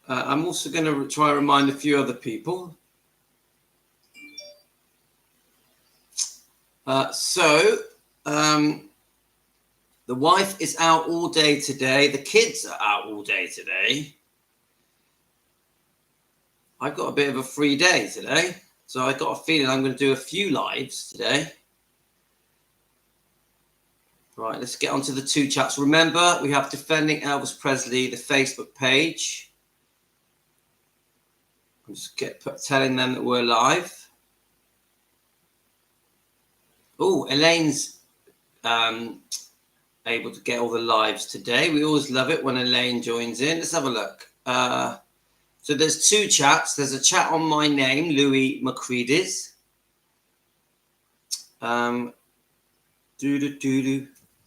I'm also going to try and remind a few other people. The wife is out all day today. The kids are out all day today. I've got a bit of a free day today. So I got a feeling I'm going to do a few lives today. Right, let's get onto the two chats. Remember, we have Defending Elvis Presley, the Facebook page. I'm just telling them that we're live. Oh, Elaine's able to get all the lives today. We always love it when Elaine joins in. Let's have a look. So there's two chats. There's a chat on my name, Louis Macready's. I've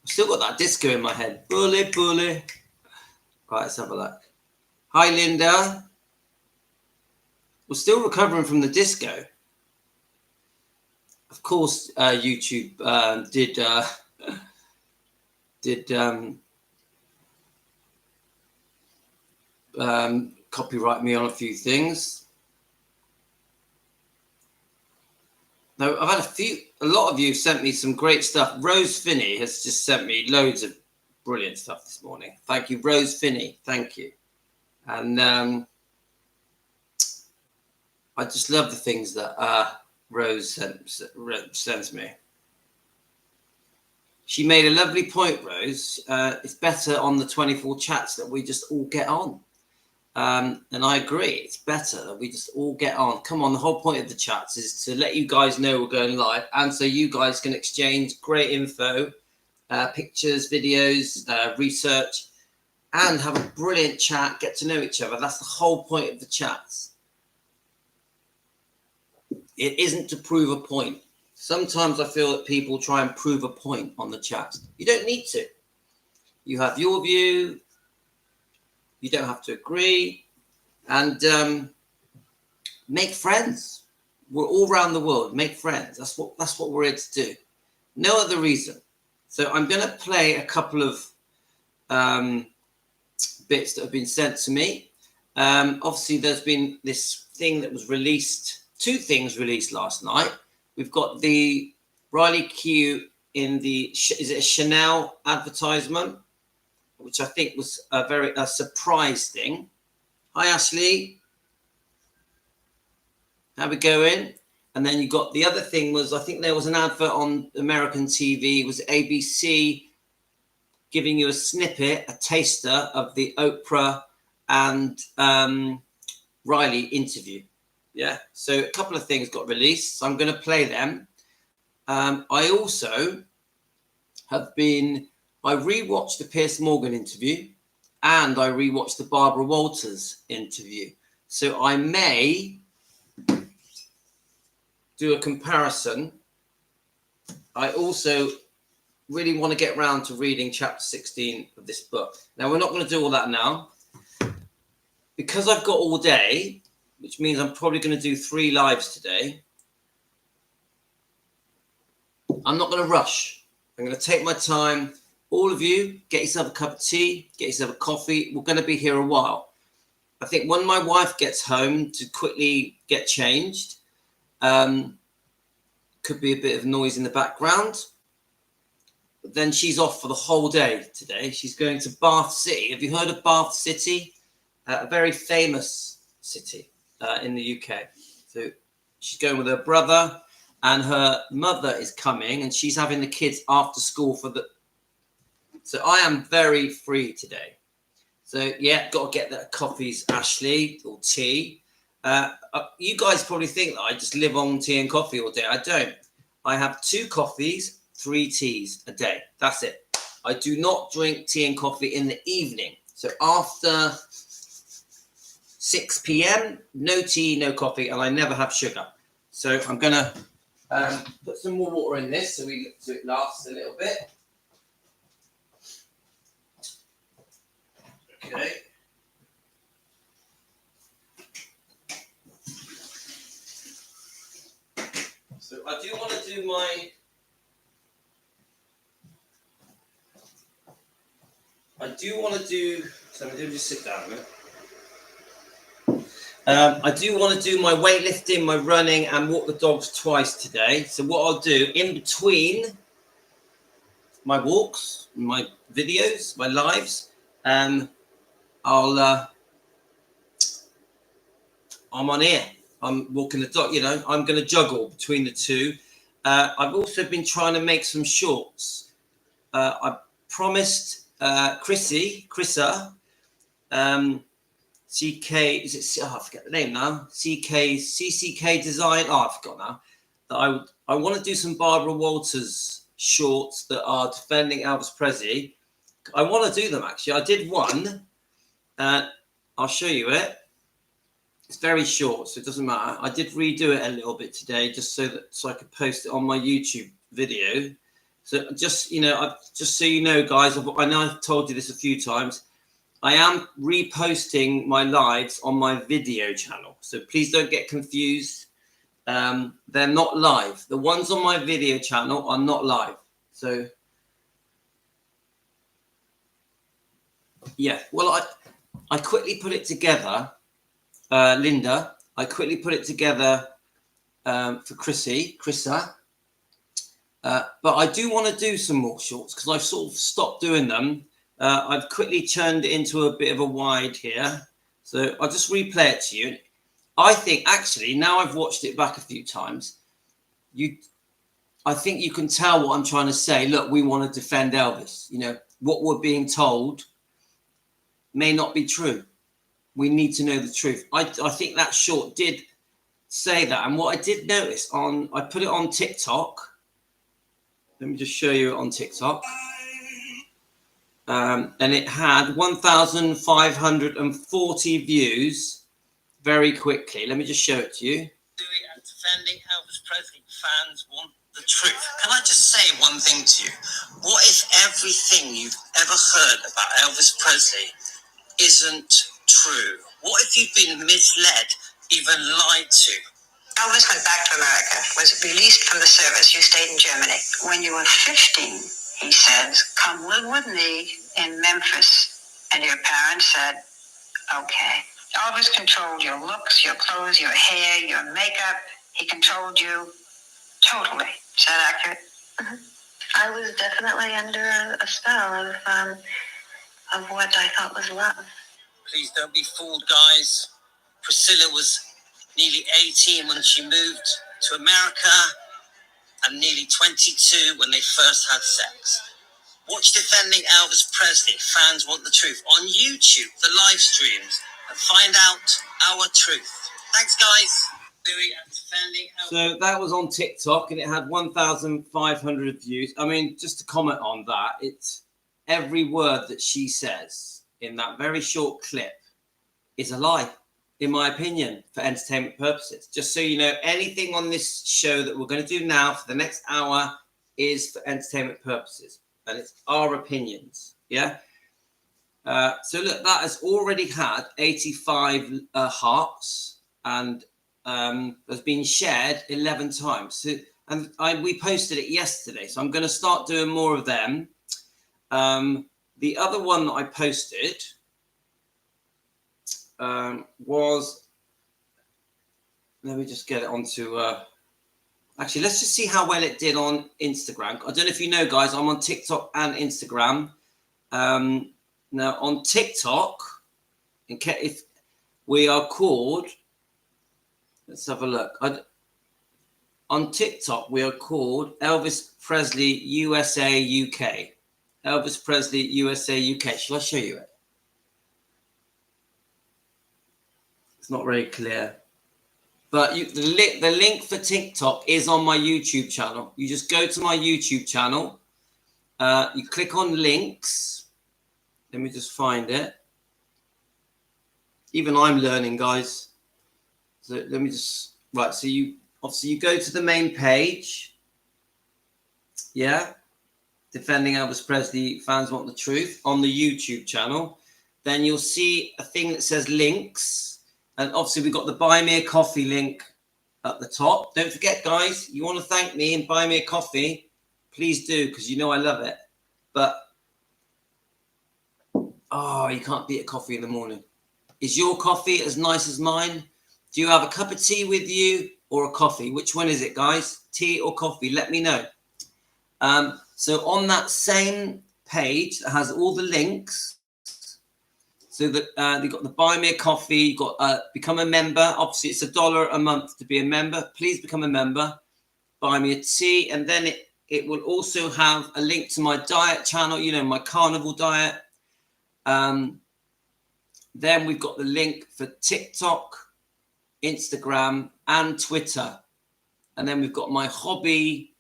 still got that disco in my head. Bully, bully. Right, let's have a look. Hi, Linda. We're still recovering from the disco. Of course, YouTube did copyright me on a few things. Now, I've had a lot of you sent me some great stuff. Rose Finney has just sent me loads of brilliant stuff this morning. Thank you, Rose Finney. Thank you. And I just love the things that Rose sends me. She made a lovely point, Rose. It's better on the 24 chats that we just all get on. And I agree. It's better that we just all get on. Come on, the whole point of the chats is to let you guys know we're going live. And so you guys can exchange great info, pictures, videos, research, and have a brilliant chat, get to know each other. That's the whole point of the chats. It isn't to prove a point. Sometimes I feel that people try and prove a point on the chat. You don't need to. You have your view. You don't have to agree. And make friends. We're all around the world. Make friends. That's what we're here to do. No other reason. So I'm going to play a couple of bits that have been sent to me. Obviously, there's been this thing that was released. Two things released last night. We've got the Riley Q in the, is it a Chanel advertisement? Which I think was a surprise thing. Hi, Ashley. How we going? And then you got the other thing was, I think there was an advert on American TV. It was ABC giving you a snippet, a taster of the Oprah and Riley interview. Yeah, so a couple of things got released. So I'm going to play them. I also have I rewatched the Piers Morgan interview and I rewatched the Barbara Walters interview. So I may do a comparison. I also really want to get round to reading chapter 16 of this book. Now, we're not going to do all that now. Because I've got all day, which means I'm probably going to do 3 lives today. I'm not going to rush. I'm going to take my time. All of you, get yourself a cup of tea, get yourself a coffee. We're going to be here a while. I think when my wife gets home to quickly get changed, could be a bit of noise in the background. But then she's off for the whole day today. She's going to Bath City. Have you heard of Bath City? A very famous city in the UK. So she's going with her brother and her mother is coming and she's having the kids after school so I am very free today. So yeah, got to get the coffees, Ashley, or tea. You guys probably think that I just live on tea and coffee all day. I don't. I have 2 coffees, 3 teas a day. That's it. I do not drink tea and coffee in the evening. So after 6 p.m, no tea, no coffee, and I never have sugar. So I'm going to put some more water in this so it lasts a little bit. Okay. So I do want to do so I'm going to just sit down a minute. I do want to do my weightlifting, my running, and walk the dogs twice today. So what I'll do in between my walks, my videos, my lives, I'm on here. I'm walking the dog. You know, I'm going to juggle between the two. I've also been trying to make some shorts. I promised Chrissa, CK, is it? Oh, I forget the name now. CCK Design. Oh, I forgot now. That I want to do some Barbara Walters shorts that are defending Elvis Presley. I want to do them actually. I did one. I'll show you it. It's very short, so it doesn't matter. I did redo it a little bit today, just so I could post it on my YouTube video. So just just so you know, guys, I know I've told you this a few times. I am reposting my lives on my video channel, so please don't get confused. They're not live. The ones on my video channel are not live. So yeah, well, I quickly put it together. Linda, I quickly put it together for Chrissa. But I do want to do some more shorts because I've sort of stopped doing them. I've quickly turned it into a bit of a wide here. So I'll just replay it to you. I think actually, now I've watched it back a few times, I think you can tell what I'm trying to say. Look, we want to defend Elvis. You know, what we're being told may not be true. We need to know the truth. I think that short did say that. And what I did notice I put it on TikTok. Let me just show you it on TikTok. And it had 1,540 views very quickly. Let me just show it to you. Defending Elvis Presley, fans want the truth. Can I just say one thing to you? What if everything you've ever heard about Elvis Presley isn't true? What if you've been misled, even lied to? Elvis went back to America, was released from the service. You stayed in Germany. When you were 15, he says, come live with me in Memphis. And your parents said, okay. Elvis controlled your looks, your clothes, your hair, your makeup. He controlled you totally. Is that accurate? Mm-hmm. I was definitely under a spell of what I thought was love. Please don't be fooled, guys. Priscilla was nearly 18 when she moved to America and nearly 22 when they first had sex. Watch Defending Elvis Presley, Fans Want the Truth, on YouTube, the live streams, and find out our truth. Thanks, guys. So that was on TikTok and it had 1,500 views. I mean, just to comment on that, it's every word that she says in that very short clip is a lie, in my opinion, for entertainment purposes. Just so you know, anything on this show that we're going to do now for the next hour is for entertainment purposes. And it's our opinions, yeah? So look, that has already had 85 hearts and has been shared 11 times. So, we posted it yesterday, so I'm going to start doing more of them. The other one that I posted was, let me just get it onto, actually, let's just see how well it did on Instagram. I don't know if you know, guys, I'm on TikTok and Instagram. Now, on TikTok, if we are called, let's have a look. On TikTok, we are called Elvis Presley USA UK. Elvis Presley USA UK. Shall I show you it? It's not very clear. But the link for TikTok is on my YouTube channel. You just go to my YouTube channel. You click on links. Let me just find it. Even I'm learning, guys. So let me just, right. So you go to the main page. Yeah. Defending Elvis Presley, Fans Want the Truth on the YouTube channel. Then you'll see a thing that says links. And obviously we've got the Buy Me a Coffee link at the top. Don't forget, guys, you want to thank me and buy me a coffee, please do, because you know I love it. But, oh, you can't beat a coffee in the morning. Is your coffee as nice as mine? Do you have a cup of tea with you or a coffee? Which one is it, guys? Tea or coffee? Let me know. So on that same page that has all the links, so that you've got the buy me a coffee, you've got become a member. Obviously, it's $1 a month to be a member. Please become a member. Buy me a tea, and then it will also have a link to my diet channel, you know, my carnivore diet. Then we've got the link for TikTok, Instagram, and Twitter. And then we've got my hobby,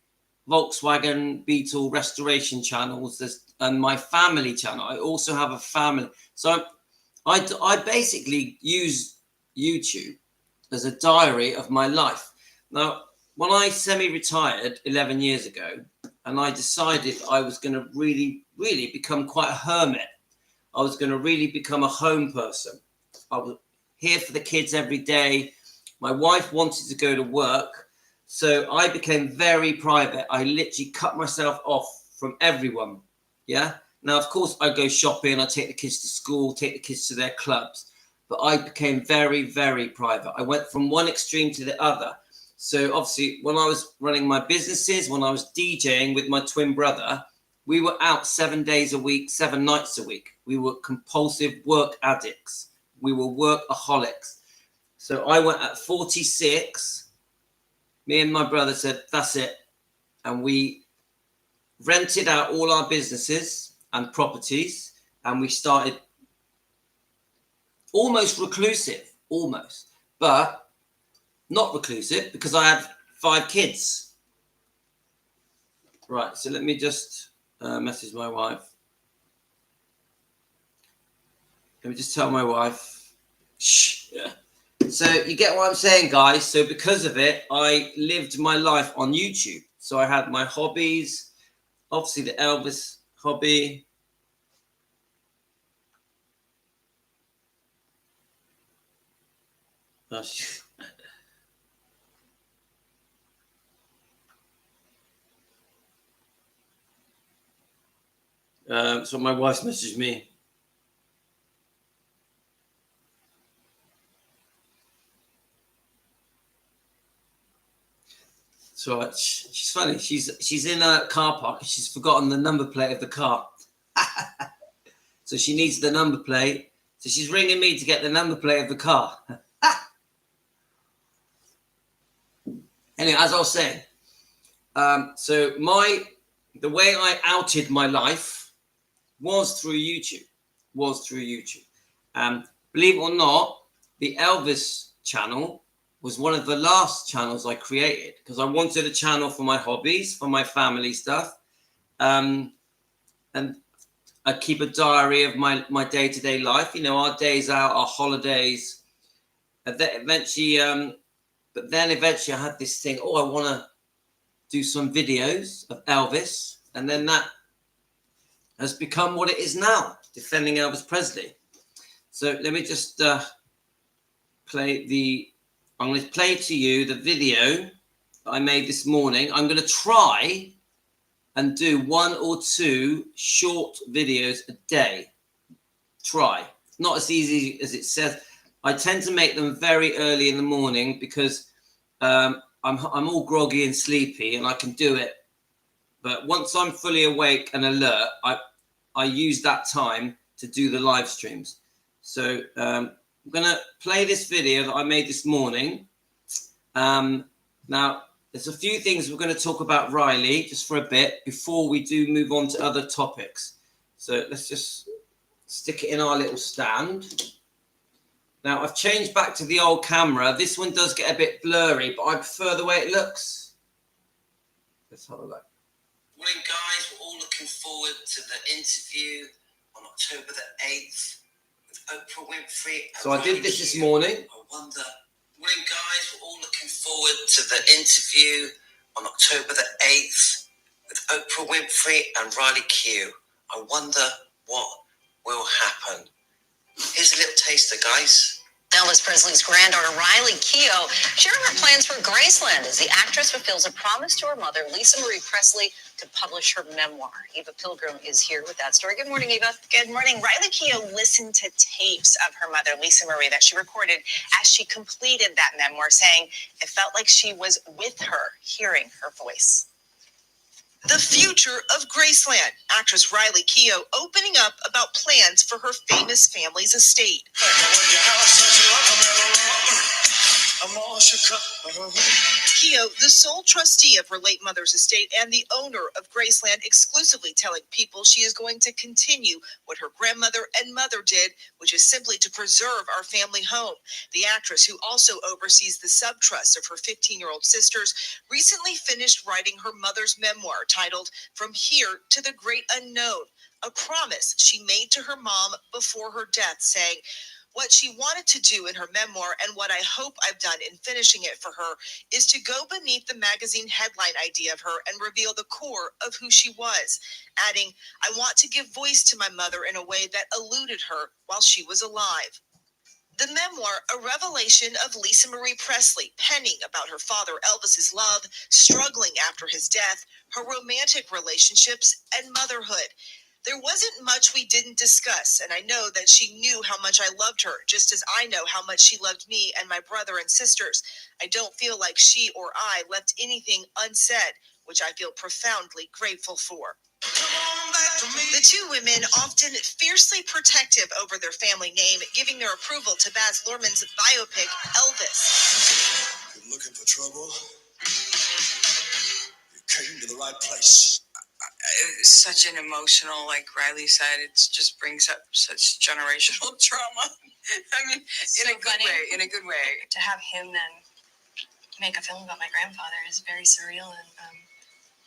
Volkswagen Beetle restoration channels, and my family channel. I also have a family. So I basically use YouTube as a diary of my life. Now, when I semi-retired 11 years ago, and I decided I was going to really, really become quite a hermit. I was going to really become a home person. I was here for the kids every day. My wife wanted to go to work, so I became very private. I literally cut myself off from everyone. Yeah. Now, of course, I go shopping. I take the kids to school, take the kids to their clubs. But I became very, very private. I went from one extreme to the other. So obviously, when I was running my businesses, when I was DJing with my twin brother, we were out 7 days a week, 7 nights a week. We were compulsive work addicts. We were workaholics. So I went at 46. Me and my brother said, that's it. And we rented out all our businesses and properties. And we started almost reclusive, but not reclusive because I had 5 kids. Right. So let me just message my wife. Let me just tell my wife. Shh. Yeah. So you get what I'm saying, guys. So because of it, I lived my life on YouTube. So I had my hobbies, obviously the Elvis hobby. Oh, so my wife messaged me. So she's funny. She's in a car park. She's forgotten the number plate of the car. So she needs the number plate. So she's ringing me to get the number plate of the car. Anyway, as I was saying, so the way I outed my life was through YouTube. Believe it or not, the Elvis channel was one of the last channels I created because I wanted a channel for my hobbies, for my family stuff. And I keep a diary of my day-to-day life, you know, our days out, our holidays. And then eventually I had this thing, I want to do some videos of Elvis. And then that has become what it is now, defending Elvis Presley. So let me just I'm going to play to you the video that I made this morning. I'm going to try and do 1 or 2 short videos a day. Try. Not as easy as it says. I tend to make them very early in the morning because I'm all groggy and sleepy and I can do it. But once I'm fully awake and alert, I use that time to do the live streams. So I'm going to play this video that I made this morning. Now, there's a few things we're going to talk about Riley just for a bit before we do move on to other topics. So let's just stick it in our little stand. Now, I've changed back to the old camera. This one does get a bit blurry, but I prefer the way it looks. Let's have a look. Morning, guys. We're all looking forward to the interview on October the 8th with Oprah Winfrey. So I did this morning. I wonder. Morning, guys. We're all looking forward to the interview on October the 8th with Oprah Winfrey and Riley Q. I wonder what will happen. Here's a little taster, guys. Elvis Presley's granddaughter, Riley Keough, sharing her plans for Graceland as the actress fulfills a promise to her mother, Lisa Marie Presley, to publish her memoir. Eva Pilgrim is here with that story. Good morning, Eva. Good morning. Riley Keough listened to tapes of her mother, Lisa Marie, that she recorded as she completed that memoir, saying it felt like she was with her, hearing her voice. The future of Graceland. Actress Riley Keough opening up about plans for her famous family's estate. Keough, the sole trustee of her late mother's estate and the owner of Graceland, exclusively telling people she is going to continue what her grandmother and mother did, which is simply to preserve our family home. The actress, who also oversees the sub-trust of her 15-year-old sisters, recently finished writing her mother's memoir titled From Here to the Great Unknown, a promise she made to her mom before her death, saying, what she wanted to do in her memoir, and what I hope I've done in finishing it for her, is to go beneath the magazine headline idea of her and reveal the core of who she was, adding, I want to give voice to my mother in a way that eluded her while she was alive. The memoir, a revelation of Lisa Marie Presley, penning about her father Elvis's love, struggling after his death, her romantic relationships, and motherhood. There wasn't much we didn't discuss, and I know that she knew how much I loved her, just as I know how much she loved me and my brother and sisters. I don't feel like she or I left anything unsaid, which I feel profoundly grateful for. The two women, often fiercely protective over their family name, giving their approval to Baz Luhrmann's biopic, Elvis. You're looking for trouble? You came to the right place. It's such an emotional, like Riley said, it just brings up such generational trauma. I mean, in a good way. To have him then make a film about my grandfather is very surreal and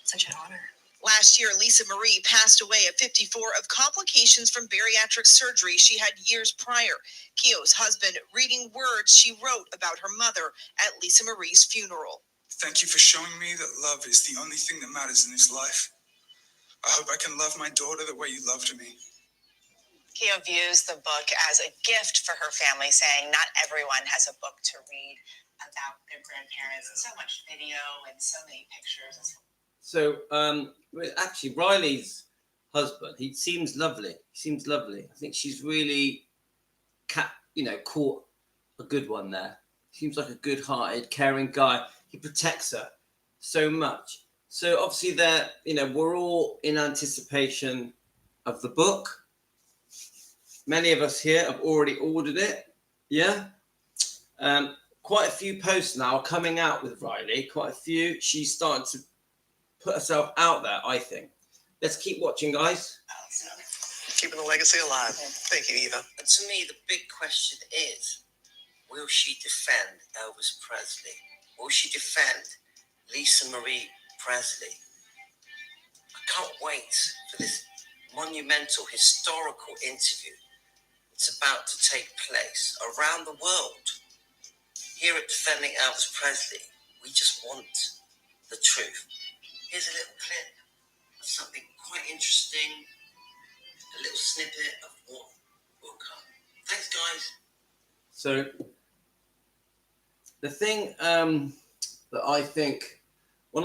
such an honor. Last year, Lisa Marie passed away at 54 of complications from bariatric surgery she had years prior. Keough's husband reading words she wrote about her mother at Lisa Marie's funeral. Thank you for showing me that love is the only thing that matters in this life. I hope I can love my daughter the way you loved me. Keough views the book as a gift for her family, saying not everyone has a book to read about their grandparents, and so much video and so many pictures. So, actually, Riley's husband, he seems lovely. I think she's really, caught a good one there. Seems like a good-hearted, caring guy. He protects her so much. So obviously we're all in anticipation of the book. Many of us here have already ordered it. Yeah. Quite a few posts now are coming out with Riley. Quite a few. She's starting to put herself out there, I think. Let's keep watching, guys. Keeping the legacy alive. Thank you, Eva. And to me, the big question is, will she defend Elvis Presley? Will she defend Lisa Marie Presley? I can't wait for this monumental, historical interview. It's about to take place around the world. Here at Defending Elvis Presley, we just want the truth. Here's a little clip of something quite interesting, a little snippet of what will come. Thanks, guys. So, the thing that I think, when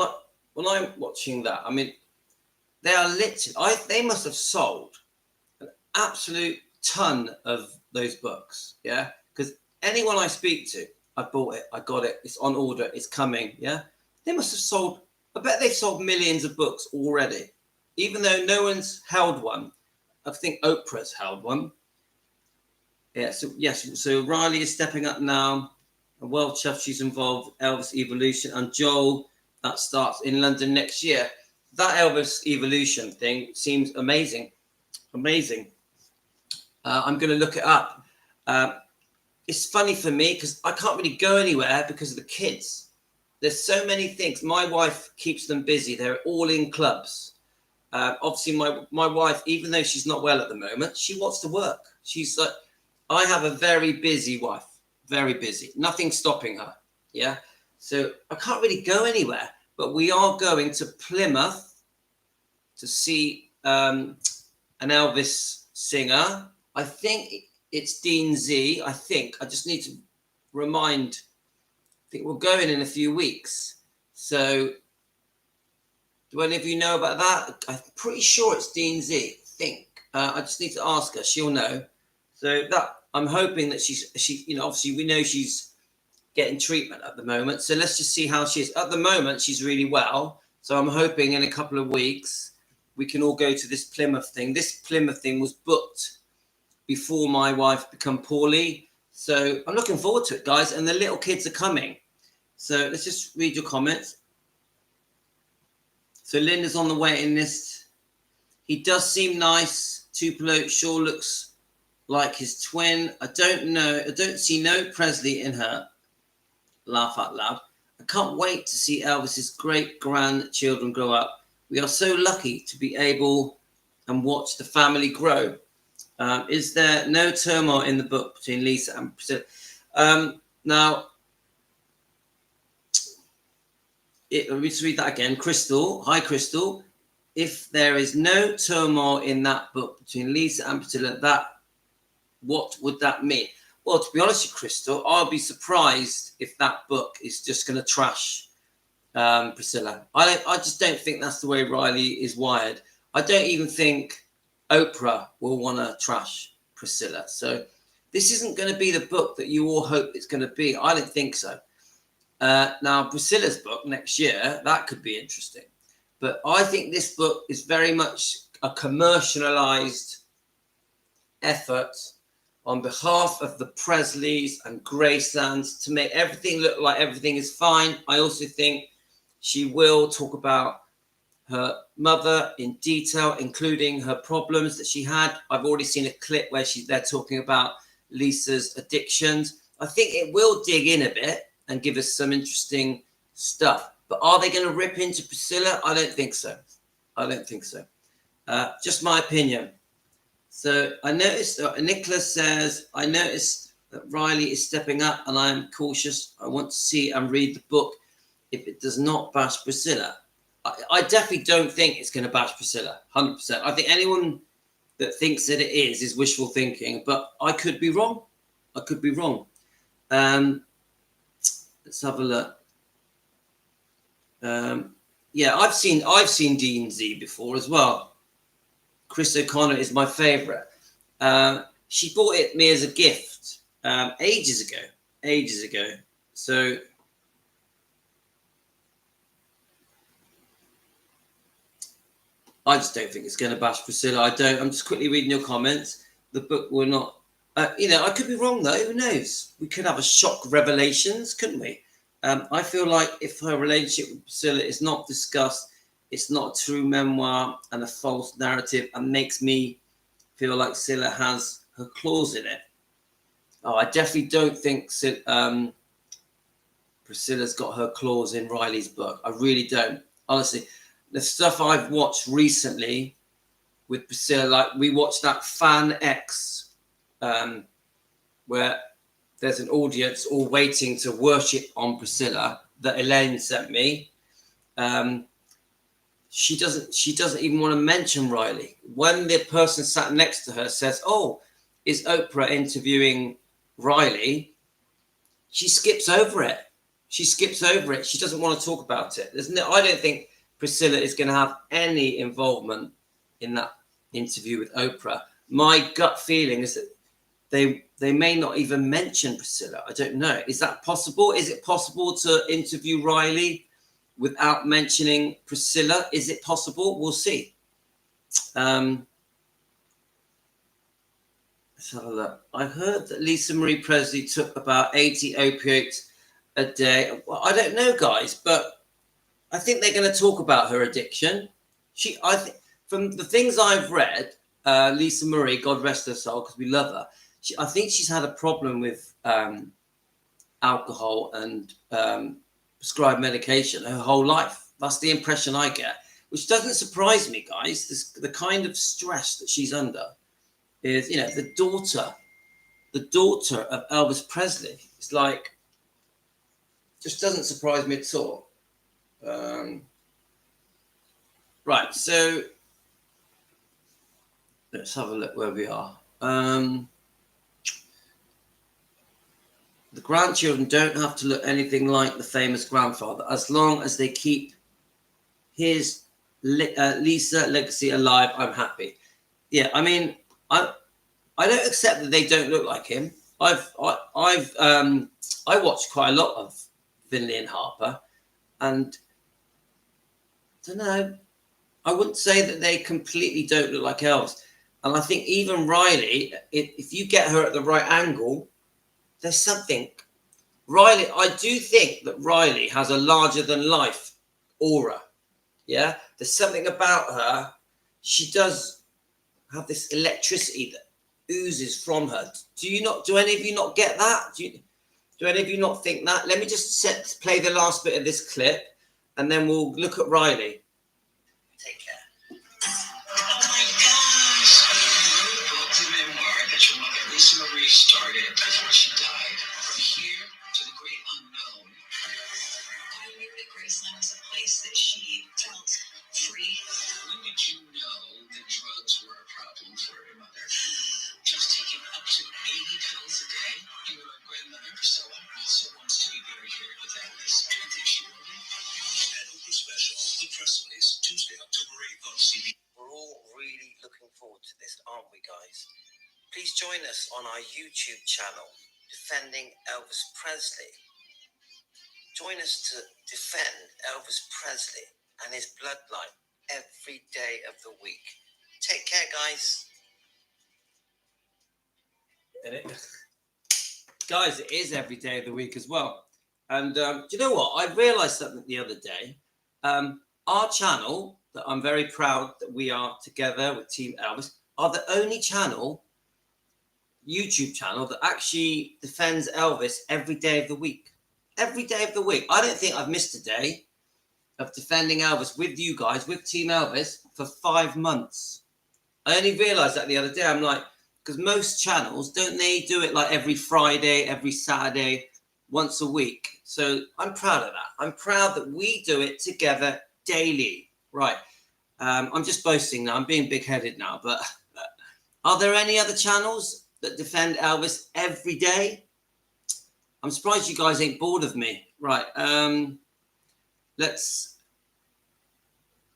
I'm watching that, I mean, they are literally, they must have sold an absolute ton of those books, yeah? Because anyone I speak to, I bought it, I got it, it's on order, it's coming, yeah? They must have sold, I bet they've sold millions of books already, even though no one's held one. I think Oprah's held one. Yeah, so Riley is stepping up now. I'm well chuffed she's involved, Elvis Evolution, and Joel, that starts in London next year. That Elvis Evolution thing seems amazing. I'm going to look it up. It's funny for me because I can't really go anywhere because of the kids. There's so many things. My wife keeps them busy. They're all in clubs. Obviously, my wife, even though she's not well at the moment, she wants to work. She's like, I have a very busy wife. Very busy. Nothing stopping her. Yeah. So I can't really go anywhere. But we are going to Plymouth to see an Elvis singer. I think it's Dean Z, I think. I just need to remind, I think we're going in a few weeks. So do any of you know about that? I'm pretty sure it's Dean Z, I think. I just need to ask her. She'll know. So that I'm hoping that she, you know, obviously we know she's getting treatment at the moment. So let's just see how she is. At the moment, she's really well. So I'm hoping in a couple of weeks we can all go to this Plymouth thing. This Plymouth thing was booked before my wife became poorly. So I'm looking forward to it, guys. And the little kids are coming. So let's just read your comments. So Linda's on the waiting list. He does seem nice. Tupelo sure looks like his twin. I don't know. I don't see no Presley in her. Laugh out loud. I can't wait to see Elvis's great-grandchildren grow up. We are so lucky to be able and watch the family grow. Is there no turmoil in the book between Lisa and Priscilla? Now, let me just read that again. Crystal, hi Crystal. If there is no turmoil in that book between Lisa and Priscilla, what would that mean? Well, to be honest with you, Crystal, I'll be surprised if that book is just going to trash Priscilla. I just don't think that's the way Riley is wired. I don't even think Oprah will want to trash Priscilla. So this isn't going to be the book that you all hope it's going to be. I don't think so. Now, Priscilla's book next year, that could be interesting. But I think this book is very much a commercialized effort on behalf of the Presleys and Gracelands to make everything look like everything is fine. I also think she will talk about her mother in detail, including her problems that she had. I've already seen a clip where they're talking about Lisa's addictions. I think it will dig in a bit and give us some interesting stuff. But are they going to rip into Priscilla? I don't think so. Just my opinion. So I noticed, Nicholas says, I noticed that Riley is stepping up and I am cautious. I want to see and read the book if it does not bash Priscilla. I definitely don't think it's going to bash Priscilla, 100%. I think anyone that thinks that it is wishful thinking, but I could be wrong. Let's have a look. Yeah, I've seen Dean Z before as well. Chris O'Connor is my favourite. She bought it me as a gift ages ago. So I just don't think it's going to bash Priscilla. I'm just quickly reading your comments. The book will not. I could be wrong though. Who knows? We could have a shock revelations, couldn't we? I feel like if her relationship with Priscilla is not discussed, it's not a true memoir and a false narrative, and makes me feel like Priscilla has her claws in it. Oh, I definitely don't think Priscilla's got her claws in Riley's book. I really don't. Honestly, the stuff I've watched recently with Priscilla, like we watched that Fan X, where there's an audience all waiting to worship on Priscilla that Elaine sent me. She doesn't even want to mention Riley. When the person sat next to her says, "Oh, is Oprah interviewing Riley?" She skips over it. She doesn't want to talk about it. I don't think Priscilla is going to have any involvement in that interview with Oprah. My gut feeling is that they may not even mention Priscilla. I don't know. Is that possible? Is it possible to interview Riley without mentioning Priscilla? Is it possible? We'll see. Let's have a look. I heard that Lisa Marie Presley took about 80 opiates a day. Well, I don't know, guys, but I think they're going to talk about her addiction. I think from the things I've read, Lisa Marie, God rest her soul, because we love her. I think she's had a problem with alcohol and prescribed medication her whole life. That's the impression I get, which doesn't surprise me, guys. The kind of stress that she's under is, the daughter of Elvis Presley. It's like, just doesn't surprise me at all. Right, so let's have a look where we are. the grandchildren don't have to look anything like the famous grandfather, as long as they keep his Lisa legacy alive. I'm happy. Yeah, I mean, I don't accept that they don't look like him. I watched quite a lot of Finley and Harper, and I don't know. I wouldn't say that they completely don't look like Elvis. And I think even Riley, if you get her at the right angle, there's something. Riley, I do think that Riley has a larger than life aura. Yeah, there's something about her. She does have this electricity that oozes from her. Do any of you not get that? Do any of you not think that? Let me just play the last bit of this clip, and then we'll look at Riley. Take care. Oh my gosh! You wrote the memoir that your mother, Lisa Marie, started before she died. From here to the great unknown. I knew that Graceland was a place that she felt free. When did you know that drugs were a problem for your mother? She was taking up to 80 pills a day. Your grandmother, Priscilla, also wants to be buried here with Elvis. Do you think she will be? An Oprah special, The Presleys, Tuesday, October 8th on CB. We're all really looking forward to this, aren't we, guys? Please join us on our YouTube channel, Defending Elvis Presley. Join us to defend Elvis Presley and his bloodline every day of the week. Take care, guys. Guys, it is every day of the week as well. And do you know what? I realised something the other day. Our channel, that I'm very proud that we are together with Team Elvis, are the only YouTube channel that actually defends Elvis every day of the week. Every day of the week. I don't think I've missed a day of defending Elvis with you guys, with Team Elvis, for 5 months. I only realised that the other day. I'm like, because most channels, don't they do it like every Friday, every Saturday, once a week? So I'm proud of that. I'm proud that we do it together daily. Right. I'm just boasting now. I'm being big-headed now. But are there any other channels that defend Elvis every day? I'm surprised you guys ain't bored of me. Right.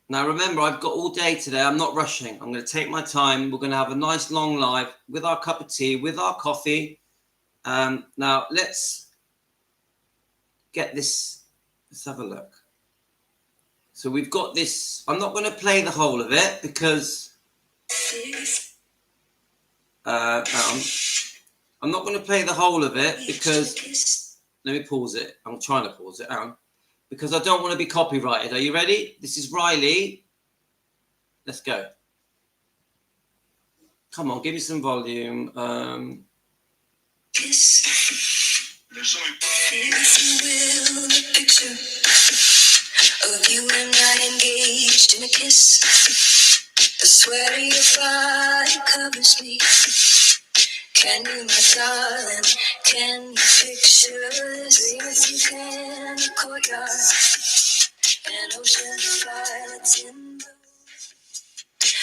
Now, remember, I've got all day today. I'm not rushing. I'm going to take my time. We're going to have a nice long live with our cup of tea, with our coffee. Now, let's get this. Let's have a look. So we've got this. I'm not going to play the whole of it because I'm not going to play the whole of it because let me pause it. I'm trying to pause it down because I don't want to be copyrighted. Are you ready? This is Riley. Let's go. Come on, give me some volume. If you will, a picture of you and I engaged in a kiss. The sweat of your body covers me. Can you, my darling, can you picture this? If you can, a courtyard, an ocean of violets in blue.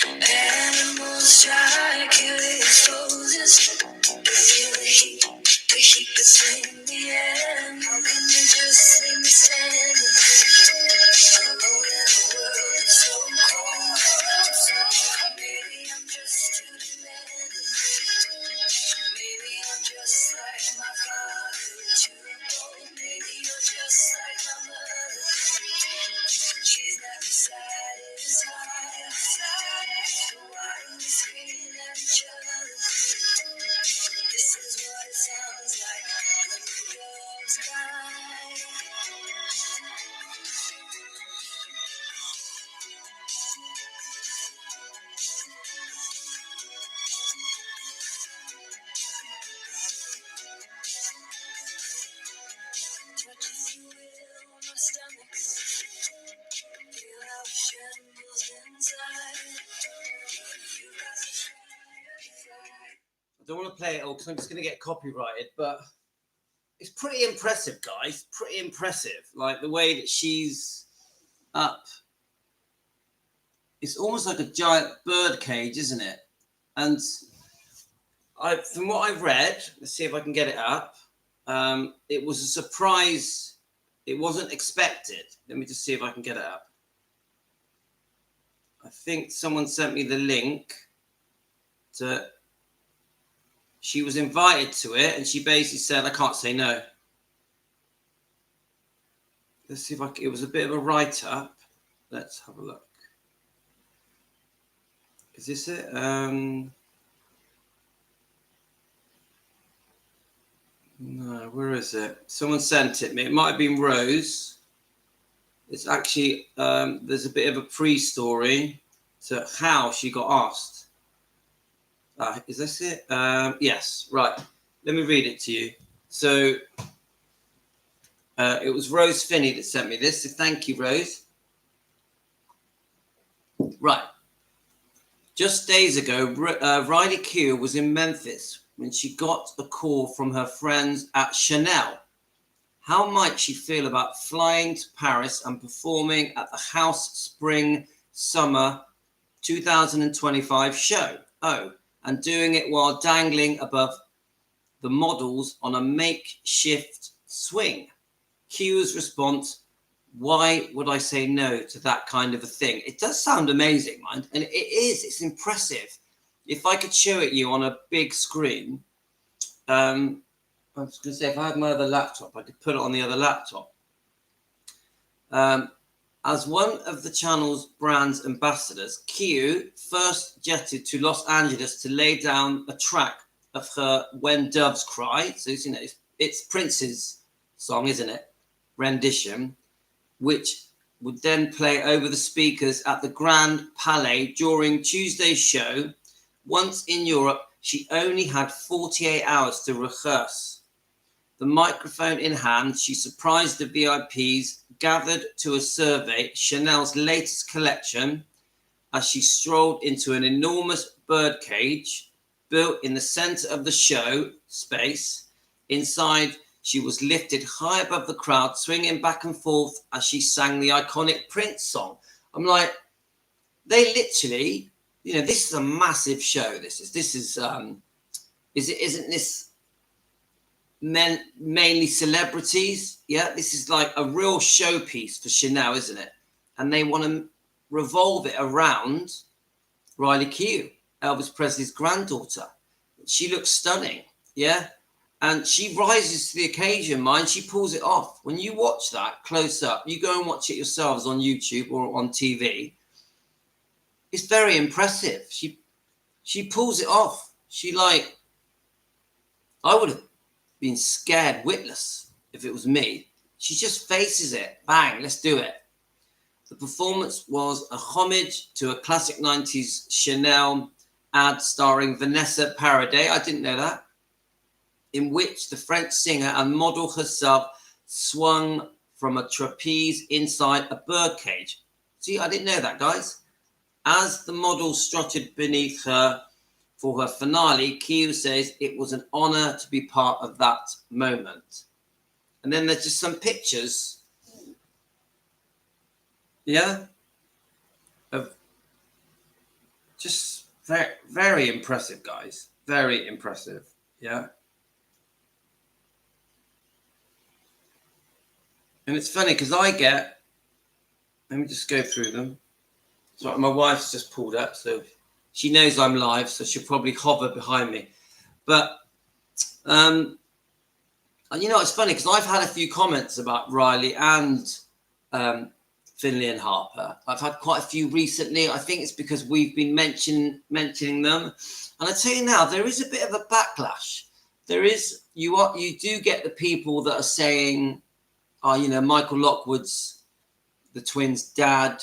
Animals strike you, it exposes. Feel the heat between the air. How can you just leave me standing alone in a world so cold? Maybe I'm just too demanding. Maybe I'm just like my father, too bold. Maybe you're just like my mother. She's never satisfied. So why do we scream at each other? This is what it sounds like when the doves cry. Touch, if you will, my stomach. Feel how it trembles inside. You got the fire. I don't want to play it all because I'm just going to get copyrighted, but it's pretty impressive, guys. Pretty impressive. Like the way that she's up. It's almost like a giant bird cage, isn't it? And from what I've read, let's see if I can get it up. it was a surprise. It wasn't expected. Let me just see if I can get it up. I think someone sent me the link to. She was invited to it, and she basically said, "I can't say no." Let's see if I can. It was a bit of a write-up. Let's have a look. Is this it? No, where is it? Someone sent it me. It might have been Rose. It's actually, there's a bit of a pre-story to how she got asked. Is this it? Yes, right. Let me read it to you. So, it was Rose Finney that sent me this. So thank you, Rose. Right. Just days ago, Riley Keough was in Memphis when she got a call from her friends at Chanel. How might she feel about flying to Paris and performing at the House Spring Summer 2025 show? Oh, and doing it while dangling above the models on a makeshift swing. Keough's response: why would I say no to that kind of a thing? It does sound amazing, mind, and it is. It's impressive. If I could show it you on a big screen, I was going to say, if I had my other laptop, I could put it on the other laptop. As one of the channel's brand's ambassadors, Keough first jetted to Los Angeles to lay down a track of her When Doves Cry. So, you know, it's Prince's song, isn't it? Rendition, which would then play over the speakers at the Grand Palais during Tuesday's show. Once in Europe, she only had 48 hours to rehearse. The microphone in hand, she surprised the VIPs gathered to a survey Chanel's latest collection as she strolled into an enormous birdcage built in the center of the show space. Inside, she was lifted high above the crowd, swinging back and forth as she sang the iconic Prince song. I'm like, they literally, you know, this is a massive show. Isn't this mainly celebrities? Yeah, this is like a real showpiece for Chanel, isn't it? And they want to revolve it around Riley Keough, Elvis Presley's granddaughter. She looks stunning, yeah? And she rises to the occasion, mind. She pulls it off. When you watch that close up, you go and watch it yourselves on YouTube or on TV. It's very impressive. She pulls it off. I would have been scared witless if it was me. She just faces it. Bang, let's do it. The performance was a homage to a classic 90s Chanel ad starring Vanessa Paradis. I didn't know that. In which the French singer and model herself swung from a trapeze inside a birdcage. See, I didn't know that, guys. As the model strutted beneath her for her finale, Keough says it was an honor to be part of that moment. And then there's just some pictures, yeah, of just very, very impressive, guys. Very impressive, yeah. And it's funny because let me just go through them. So my wife's just pulled up, so she knows I'm live, so she'll probably hover behind me. But, you know, it's funny because I've had a few comments about Riley and Finlay and Harper. I've had quite a few recently. I think it's because we've been mentioning them. And I tell you now, there is a bit of a backlash. You do get the people that are saying, oh, you know, Michael Lockwood's the twins' dad.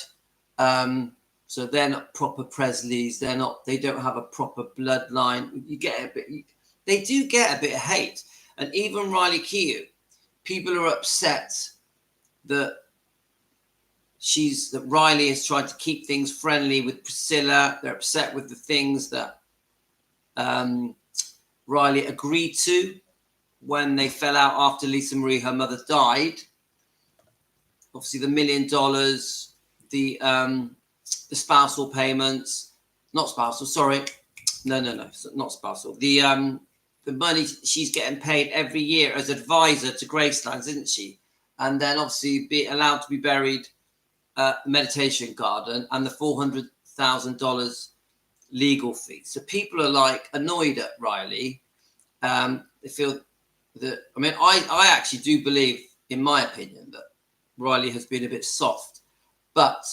So they're not proper Presleys. They don't have a proper bloodline. They do get a bit of hate. And even Riley Keough, people are upset that Riley has tried to keep things friendly with Priscilla. They're upset with the things that Riley agreed to when they fell out after Lisa Marie, her mother, died. Obviously, the $1 million, the spousal payments, not spousal, sorry. No, not spousal. The the money she's getting paid every year as advisor to Graceland, isn't she? And then obviously be allowed to be buried meditation garden and the $400,000 legal fee. So people are like annoyed at Riley. They feel that, I mean, I actually do believe, in my opinion, that Riley has been a bit soft. But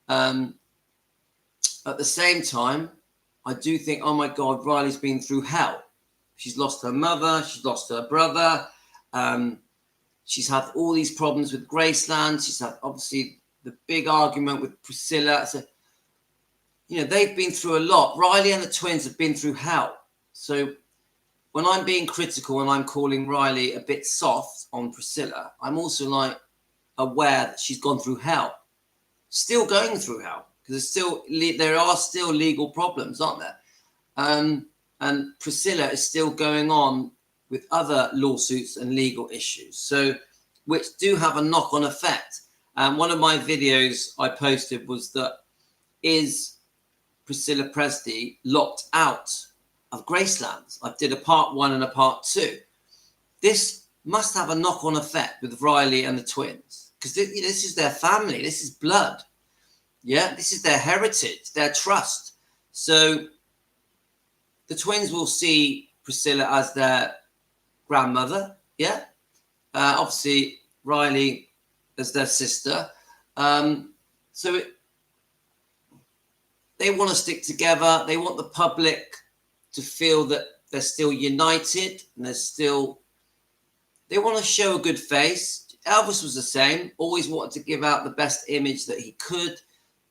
at the same time, I do think, oh my God, Riley's been through hell. She's lost her mother. She's lost her brother. She's had all these problems with Graceland. She's had, obviously, the big argument with Priscilla. So, you know, they've been through a lot. Riley and the twins have been through hell. So when I'm being critical and I'm calling Riley a bit soft on Priscilla, I'm also like aware that she's gone through hell. Still going through hell. Because there are still legal problems, aren't there? And Priscilla is still going on with other lawsuits and legal issues, so which do have a knock-on effect. And one of my videos I posted was that, is Priscilla Presley locked out of Graceland? I did a part 1 and a part 2. This must have a knock-on effect with Riley and the twins, because this is their family. This is blood. Yeah, this is their heritage, their trust. So the twins will see Priscilla as their grandmother. Yeah. Obviously, Riley as their sister. So they want to stick together. They want the public to feel that they're still united and they want to show a good face. Elvis was the same, always wanted to give out the best image that he could.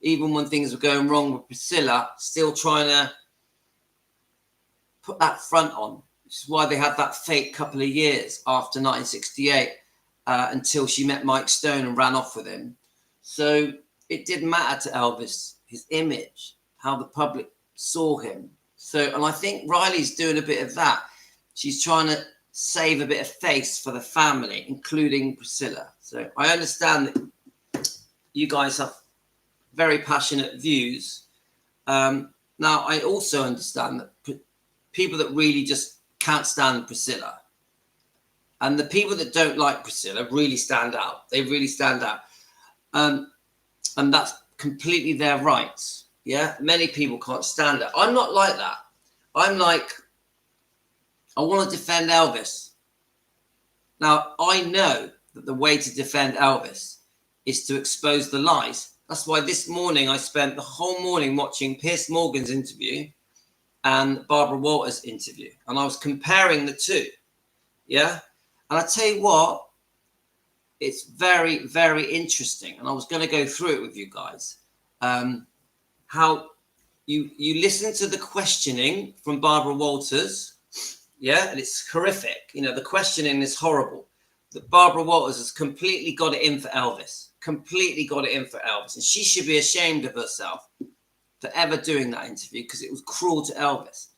Even when things were going wrong with Priscilla, still trying to put that front on, which is why they had that fake couple of years after 1968 until she met Mike Stone and ran off with him. So it didn't matter to Elvis, his image, how the public saw him. So, and I think Riley's doing a bit of that. She's trying to save a bit of face for the family, including Priscilla. So I understand that you guys have very passionate views. Now, I also understand that people that really just can't stand Priscilla, and the people that don't like Priscilla really stand out. They really stand out. And that's completely their rights. Yeah, many people can't stand it. I'm not like that. I'm like, I want to defend Elvis. Now, I know that the way to defend Elvis is to expose the lies. That's why this morning I spent the whole morning watching Piers Morgan's interview and Barbara Walters' interview. And I was comparing the two. Yeah. And I tell you what, it's very, very interesting. And I was going to go through it with you guys. How you listen to the questioning from Barbara Walters. Yeah. And it's horrific. You know, the questioning is horrible. That Barbara Walters has completely got it in for Elvis. Completely got it in for Elvis. And she should be ashamed of herself for ever doing that interview, because it was cruel to Elvis.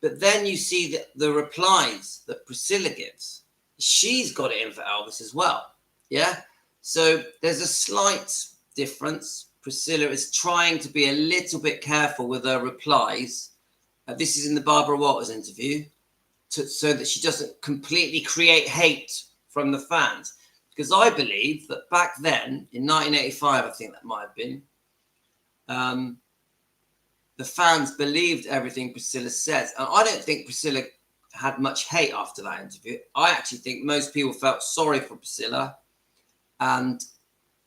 But then you see the replies that Priscilla gives. She's got it in for Elvis as well. Yeah. So there's a slight difference. Priscilla is trying to be a little bit careful with her replies. This is in the Barbara Walters interview, so that she doesn't completely create hate from the fans. Because I believe that back then, in 1985, I think that might have been, the fans believed everything Priscilla says. And I don't think Priscilla had much hate after that interview. I actually think most people felt sorry for Priscilla and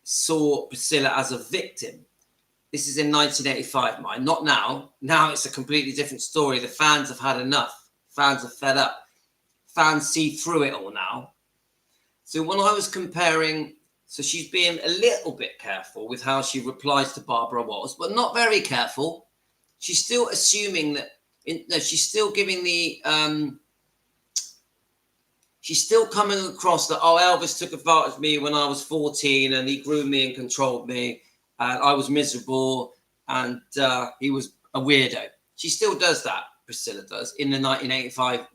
saw Priscilla as a victim. This is in 1985, mind, not now. Now it's a completely different story. The fans have had enough. Fans are fed up. Fans see through it all now. So when I was comparing, so she's being a little bit careful with how she replies to Barbara Walters, but not very careful. She's still assuming that, she's still giving the, she's still coming across that, oh, Elvis took advantage of me when I was 14 and he groomed me and controlled me and I was miserable and he was a weirdo. She still does that, Priscilla does, in the 1985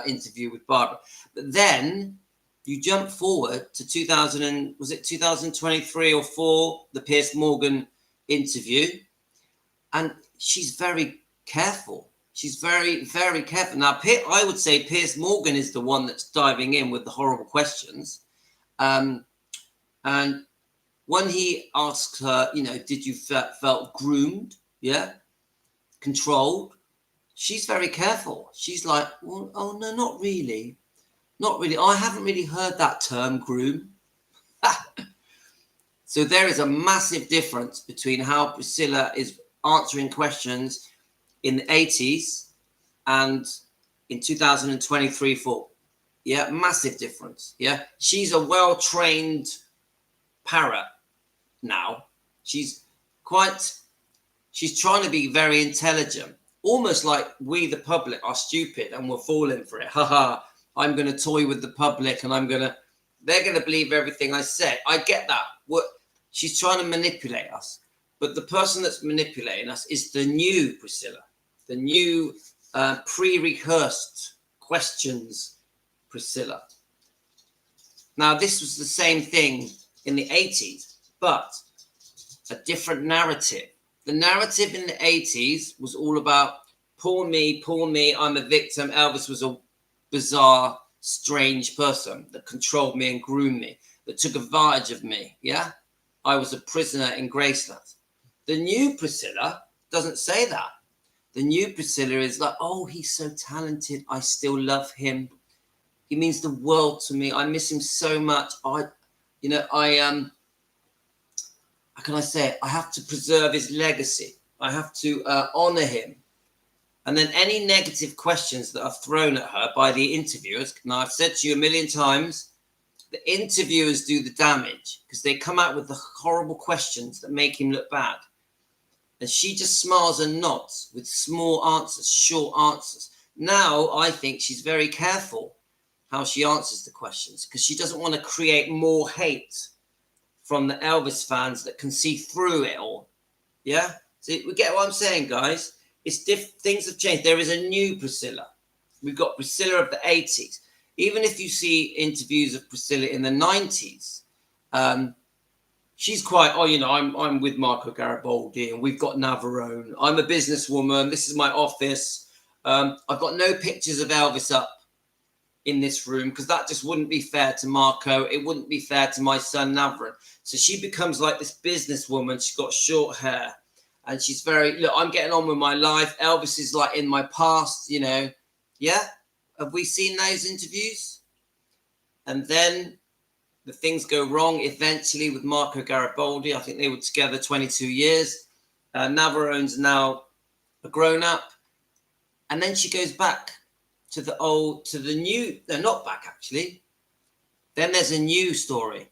interview with Barbara. But then you jump forward to 2023 or 4, the Piers Morgan interview, and she's very careful. She's very, very careful. Now, I would say Piers Morgan is the one that's diving in with the horrible questions. And when he asks her, you know, did you felt groomed? Yeah. Controlled? She's very careful. She's like, well, oh, no, not really. Not really. I haven't really heard that term, groom. So there is a massive difference between how Priscilla is answering questions in the 80s and in 2023-4. Yeah, massive difference. Yeah, she's a well-trained parrot now. She's trying to be very intelligent, almost like we, the public, are stupid and we're falling for it. Haha, I'm going to toy with the public and they're going to believe everything I say. I get that. She's trying to manipulate us. But the person that's manipulating us is the new Priscilla, the new pre-rehearsed questions Priscilla. Now, this was the same thing in the 80s, but a different narrative. The narrative in the 80s was all about poor me, I'm a victim. Elvis was a bizarre, strange person that controlled me and groomed me, that took advantage of me. Yeah, I was a prisoner in Graceland. The new Priscilla doesn't say that. The new Priscilla is like, oh, he's so talented. I still love him. He means the world to me. I miss him so much. How can I say it? I have to preserve his legacy. I have to honor him. And then any negative questions that are thrown at her by the interviewers. Now, I've said to you a million times, the interviewers do the damage because they come out with the horrible questions that make him look bad. And she just smiles and nods with small answers, short answers. Now, I think she's very careful how she answers the questions because she doesn't want to create more hate from the Elvis fans that can see through it all. Yeah? See, we get what I'm saying, guys? It's things have changed. There is a new Priscilla. We've got Priscilla of the 80s. Even if you see interviews of Priscilla in the 90s, she's quite, I'm with Marco Garibaldi and we've got Navarone. I'm a businesswoman. This is my office. I've got no pictures of Elvis up in this room because that just wouldn't be fair to Marco. It wouldn't be fair to my son Navarone. So she becomes like this businesswoman. She's got short hair and she's look, I'm getting on with my life. Elvis is like in my past, Yeah. Have we seen those interviews? And then the things go wrong eventually with Marco Garibaldi. I think they were together 22 years. Navarone's now a grown-up. And then she goes back to the new. They're not back, actually. Then there's a new story.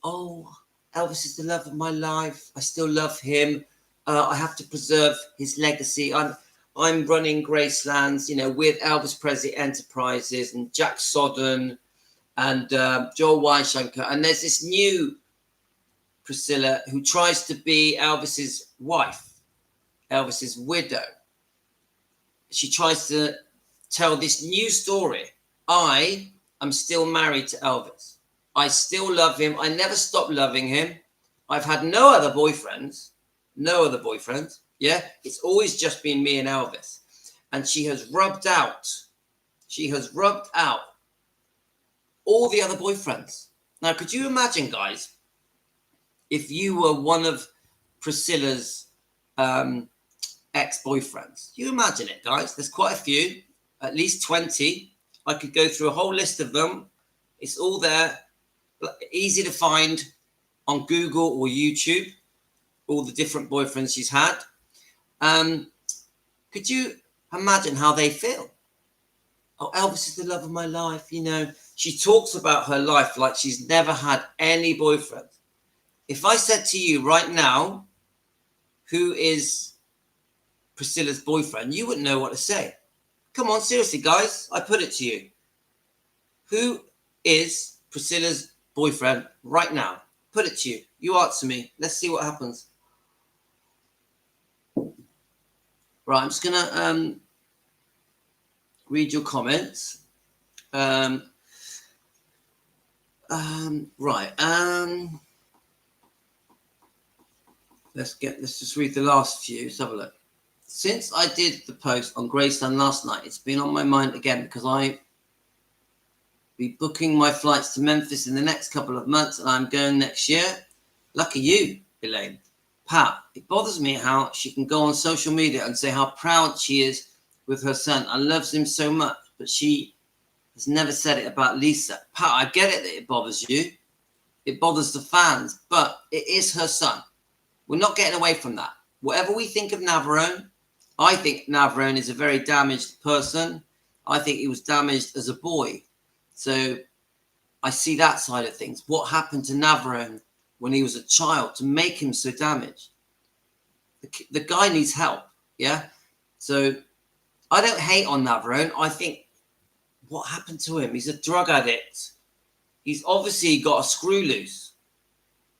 Oh, Elvis is the love of my life. I still love him. I have to preserve his legacy. I'm running Gracelands, with Elvis Presley Enterprises and Jack Sodden and Joel Weishampfer. And there's this new Priscilla who tries to be Elvis's wife, Elvis's widow. She tries to tell this new story. I am still married to Elvis. I still love him. I never stopped loving him. I've had no other boyfriends. Yeah, it's always just been me and Elvis. And she has rubbed out all the other boyfriends. Now, could you imagine, guys, if you were one of Priscilla's ex-boyfriends? You imagine it, guys. There's quite a few, at least 20. I could go through a whole list of them. It's all there, easy to find on Google or YouTube, all the different boyfriends she's had. Could you imagine how they feel? Oh, Elvis is the love of my life. She talks about her life like she's never had any boyfriend. If I said to you right now, who is Priscilla's boyfriend, you wouldn't know what to say. Come on, seriously, guys, I put it to you. Who is Priscilla's boyfriend right now? Put it to you. You answer me. Let's see what happens. Right, I'm just going to read your comments. Right. Let's just read the last few. Let's have a look. since I did the post on Graceland last night, it's been on my mind again because I be booking my flights to Memphis in the next couple of months, and I'm going next year. Lucky you, Elaine. Pat, it bothers me how she can go on social media and say how proud she is with her son and loves him so much, but she has never said it about Lisa. Pat, I get it that it bothers you. It bothers the fans, but it is her son. We're not getting away from that. Whatever we think of Navarone, I think Navarone is a very damaged person. I think he was damaged as a boy. So I see that side of things. What happened to Navarone when he was a child to make him so damaged? The guy needs help, yeah? So I don't hate on Navarone. I think what happened to him? He's a drug addict. He's obviously got a screw loose.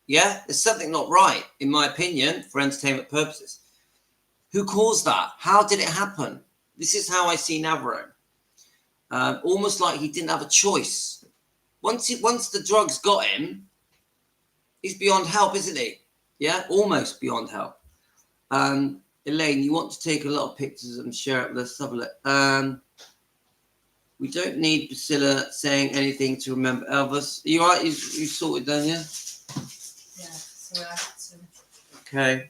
Yeah? There's something not right, in my opinion, for entertainment purposes. Who caused that? How did it happen? This is how I see Navarone. Almost like he didn't have a choice. Once the drugs got him, he's beyond help, isn't he? Yeah? Almost beyond help. Elaine, you want to take a lot of pictures and share it with us? Have a look. We don't need Priscilla saying anything to remember Elvis. Are you all right? You sorted then, yeah? Yeah. Okay.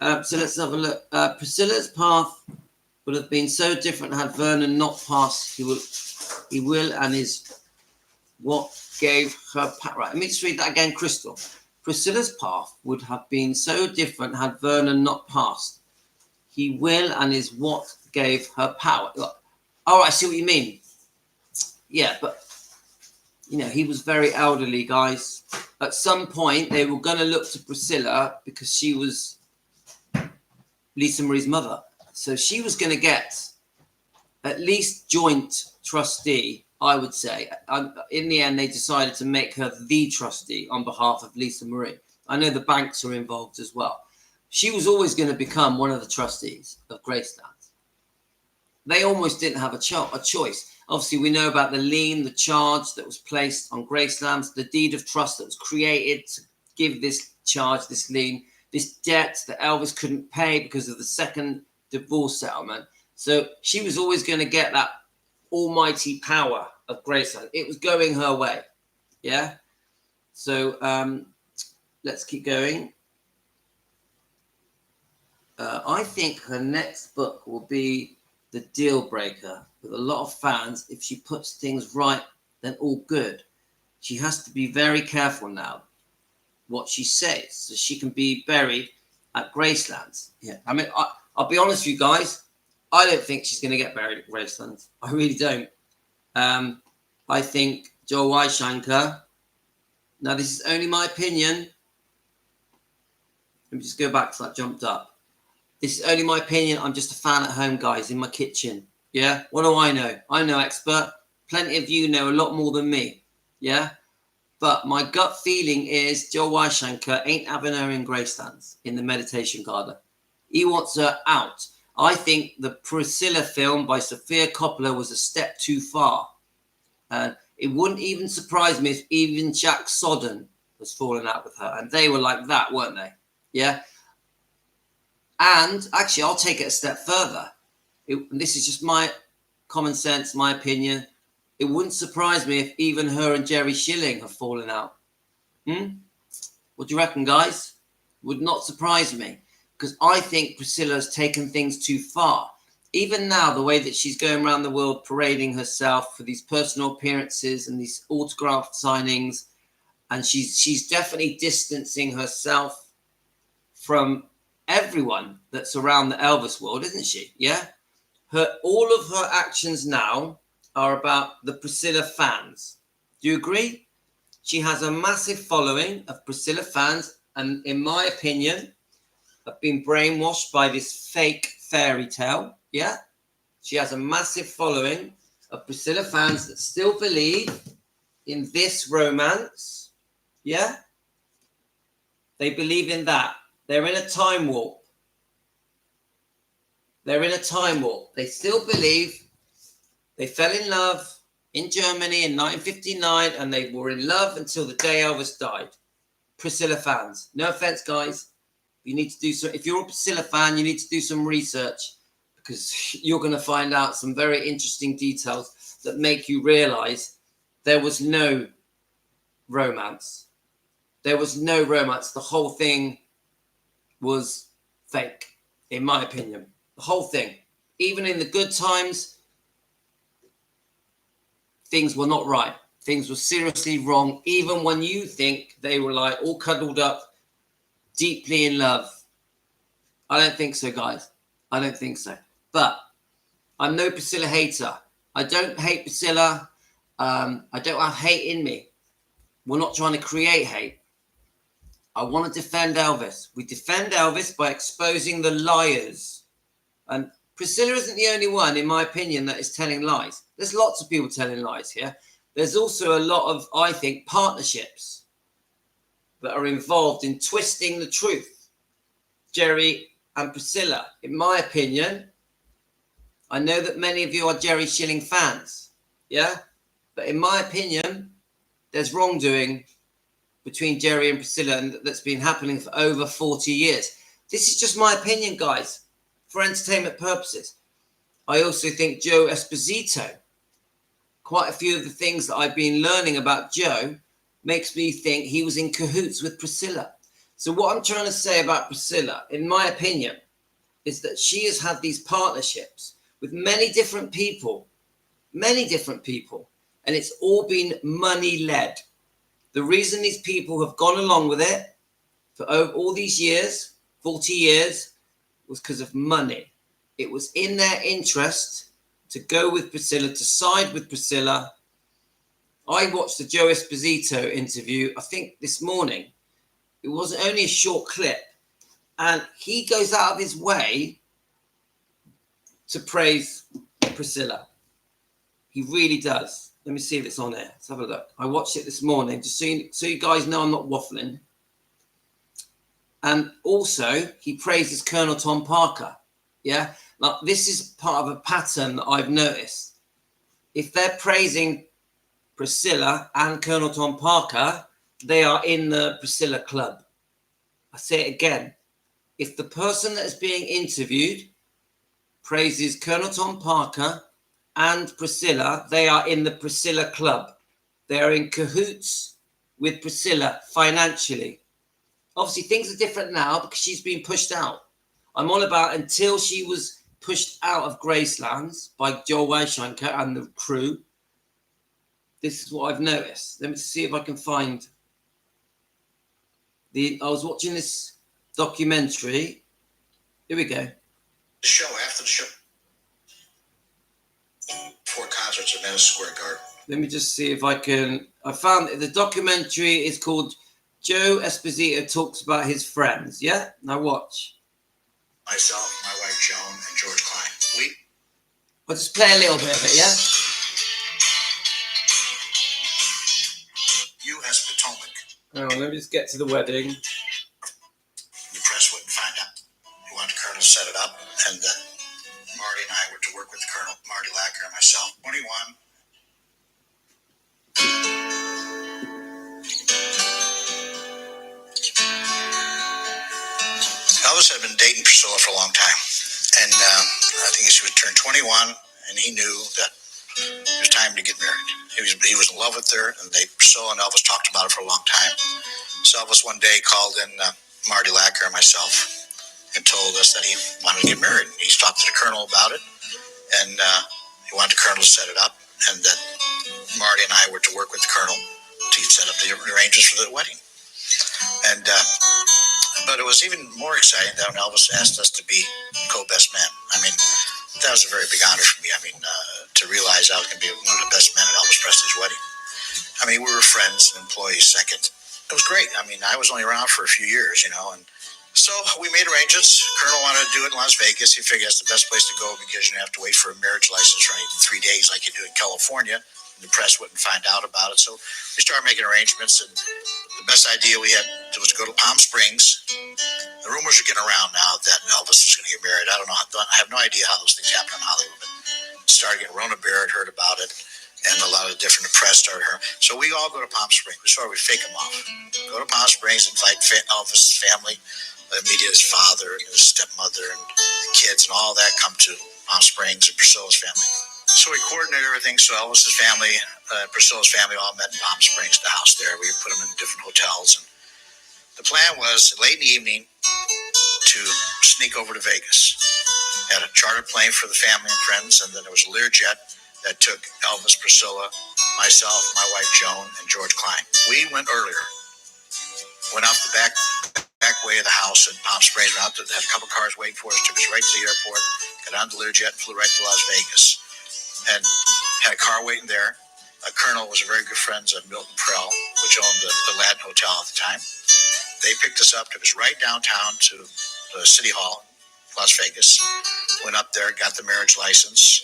So let's have a look. Priscilla's path would have been so different had Vernon not passed. He will and is what gave her... Right, let me just read that again, Crystal. Priscilla's path would have been so different had Vernon not passed. He will and is what gave her power. Oh, I see what you mean. Yeah, but, you know, he was very elderly, guys. At some point, they were going to look to Priscilla because she was Lisa Marie's mother. So she was going to get at least joint trustee, I would say. In the end, they decided to make her the trustee on behalf of Lisa Marie. I know the banks are involved as well. She was always going to become one of the trustees of Graceland. They almost didn't have a choice. Obviously, we know about the lien, the charge that was placed on Graceland, the deed of trust that was created to give this charge, this lien, this debt that Elvis couldn't pay because of the second divorce settlement. So she was always going to get that almighty power of Graceland. It was going her way. Yeah. So let's keep going. I think her next book will be The Deal Breaker with a lot of fans. If she puts things right, then all good. She has to be very careful now what she says so she can be buried at Graceland. Yeah. I mean, I'll be honest with you guys. I don't think she's going to get buried at Graceland. I really don't. I think Joe Weishankar, now this is only my opinion. Let me just go back to that jumped up. This is only my opinion. I'm just a fan at home, guys, in my kitchen. Yeah? What do I know? I'm no expert. Plenty of you know a lot more than me. Yeah? But my gut feeling is Joe Weishankar ain't having her in Graceland in the meditation garden. He wants her out. I think the Priscilla film by Sofia Coppola was a step too far. It wouldn't even surprise me if even Jack Sodden was falling out with her. And they were like that, weren't they? Yeah? And actually, I'll take it a step further. This is just my common sense, my opinion. It wouldn't surprise me if even her and Jerry Schilling have fallen out. What do you reckon, guys? Would not surprise me. Because I think Priscilla's taken things too far. Even now, the way that she's going around the world parading herself for these personal appearances and these autograph signings, and she's definitely distancing herself from everyone that's around the Elvis world, isn't she? Yeah? All of her actions now are about the Priscilla fans. Do you agree? She has a massive following of Priscilla fans, and in my opinion, have been brainwashed by this fake fairy tale. Yeah? She has a massive following of Priscilla fans that still believe in this romance. Yeah? They believe in that. They're in a time warp. They're in a time warp. They still believe they fell in love in Germany in 1959 and they were in love until the day Elvis died. Priscilla fans. No offense, guys. You need to do so. If you're a Priscilla fan, you need to do some research, because you're going to find out some very interesting details that make you realize there was no romance. There was no romance. The whole thing was fake, in my opinion. The whole thing. Even in the good times, things were not right. Things were seriously wrong, even when you think they were like all cuddled up, deeply in love. I don't think so, guys. I don't think so. But I'm no Priscilla hater. I don't hate Priscilla. I don't have hate in me. We're not trying to create hate. I want to defend Elvis. We defend Elvis by exposing the liars. And Priscilla isn't the only one, in my opinion, that is telling lies. There's lots of people telling lies here. There's also a lot of, I think, partnerships that are involved in twisting the truth. Jerry and Priscilla, in my opinion, I know that many of you are Jerry Schilling fans, yeah? But in my opinion, there's wrongdoing between Jerry and Priscilla, and that's been happening for over 40 years. This is just my opinion, guys, for entertainment purposes. I also think Joe Esposito, quite a few of the things that I've been learning about Joe makes me think he was in cahoots with Priscilla. So what I'm trying to say about Priscilla, in my opinion, is that she has had these partnerships with many different people, and it's all been money-led. The reason these people have gone along with it for all these years, 40 years, was because of money. It was in their interest to go with Priscilla, to side with Priscilla. I watched the Joe Esposito interview, I think this morning. It was only a short clip. And he goes out of his way to praise Priscilla. He really does. Let me see if it's on there. Let's have a look. I watched it this morning, just so you guys know I'm not waffling. And also, he praises Colonel Tom Parker. Yeah? Now, this is part of a pattern that I've noticed. If they're praising Priscilla and Colonel Tom Parker, they are in the Priscilla club. I say it again. If the person that is being interviewed praises Colonel Tom Parker and Priscilla, they are in the Priscilla club. They are in cahoots with Priscilla financially. Obviously, things are different now because she's been pushed out. I'm on about until she was pushed out of Gracelands by Joel Weishanker and the crew. This is what I've noticed. Let me see if I can find I was watching this documentary. Here we go. The show, after the show. 4 concerts at Madison Square Garden. Let me just see if I can. I found the documentary is called Joe Esposito Talks About His Friends. Yeah? Now watch. Myself, my wife Joan, and George Klein. I'll just play a little bit of it, yeah? U.S. Potomac. Hang on, let me just get to the wedding. The press wouldn't find out. We wanted the Colonel to set it up, and Marty and I were to work with the Colonel, Marty Lacker and myself. 21. Elvis had been dating Priscilla for a long time, and I think she would turn 21, and he knew that it was time to get married. He was in love with her, and Priscilla and Elvis talked about it for a long time. So Elvis one day called in Marty Lacker and myself and told us that he wanted to get married. He talked to the Colonel about it, and he wanted the Colonel to set it up, and that Marty and I were to work with the Colonel to set up the arrangements for the wedding. And but it was even more exciting that when Elvis asked us to be co-best men. I mean, that was a very big honor for me. I mean, to realize I was going to be one of the best men at Elvis Presley's wedding. I mean, we were friends and employees second. It was great. I mean, I was only around for a few years, you know, and so we made arrangements. Colonel wanted to do it in Las Vegas. He figured that's the best place to go because you don't have to wait for a marriage license for 3 days like you do in California. The press wouldn't find out about it. So we started making arrangements, and the best idea we had was to go to Palm Springs. The rumors are getting around now that Elvis was going to get married. I don't know. I have no idea how those things happen in Hollywood. But started getting Rona Barrett heard about it, and a lot of different press started her. So we all go to Palm Springs. We fake them off. Go to Palm Springs, invite Elvis' family, immediate his father and his stepmother and the kids and all that come to Palm Springs, and Priscilla's family. So we coordinated everything. So Elvis's family, Priscilla's family all met in Palm Springs, the house there. We put them in different hotels. And the plan was late in the evening to sneak over to Vegas. Had a charter plane for the family and friends, and then there was a Learjet that took Elvis, Priscilla, myself, my wife Joan, and George Klein. We went earlier. Went out the back way of the house in Palm Springs. Went out to, had a couple cars waiting for us. Took us right to the airport. Got on the Learjet and flew right to Las Vegas. And had a car waiting there. A colonel was a very good friend of Milton Prell, which owned the Latin Hotel at the time. They picked us up, took us right downtown to the City Hall, Las Vegas. Went up there, got the marriage license.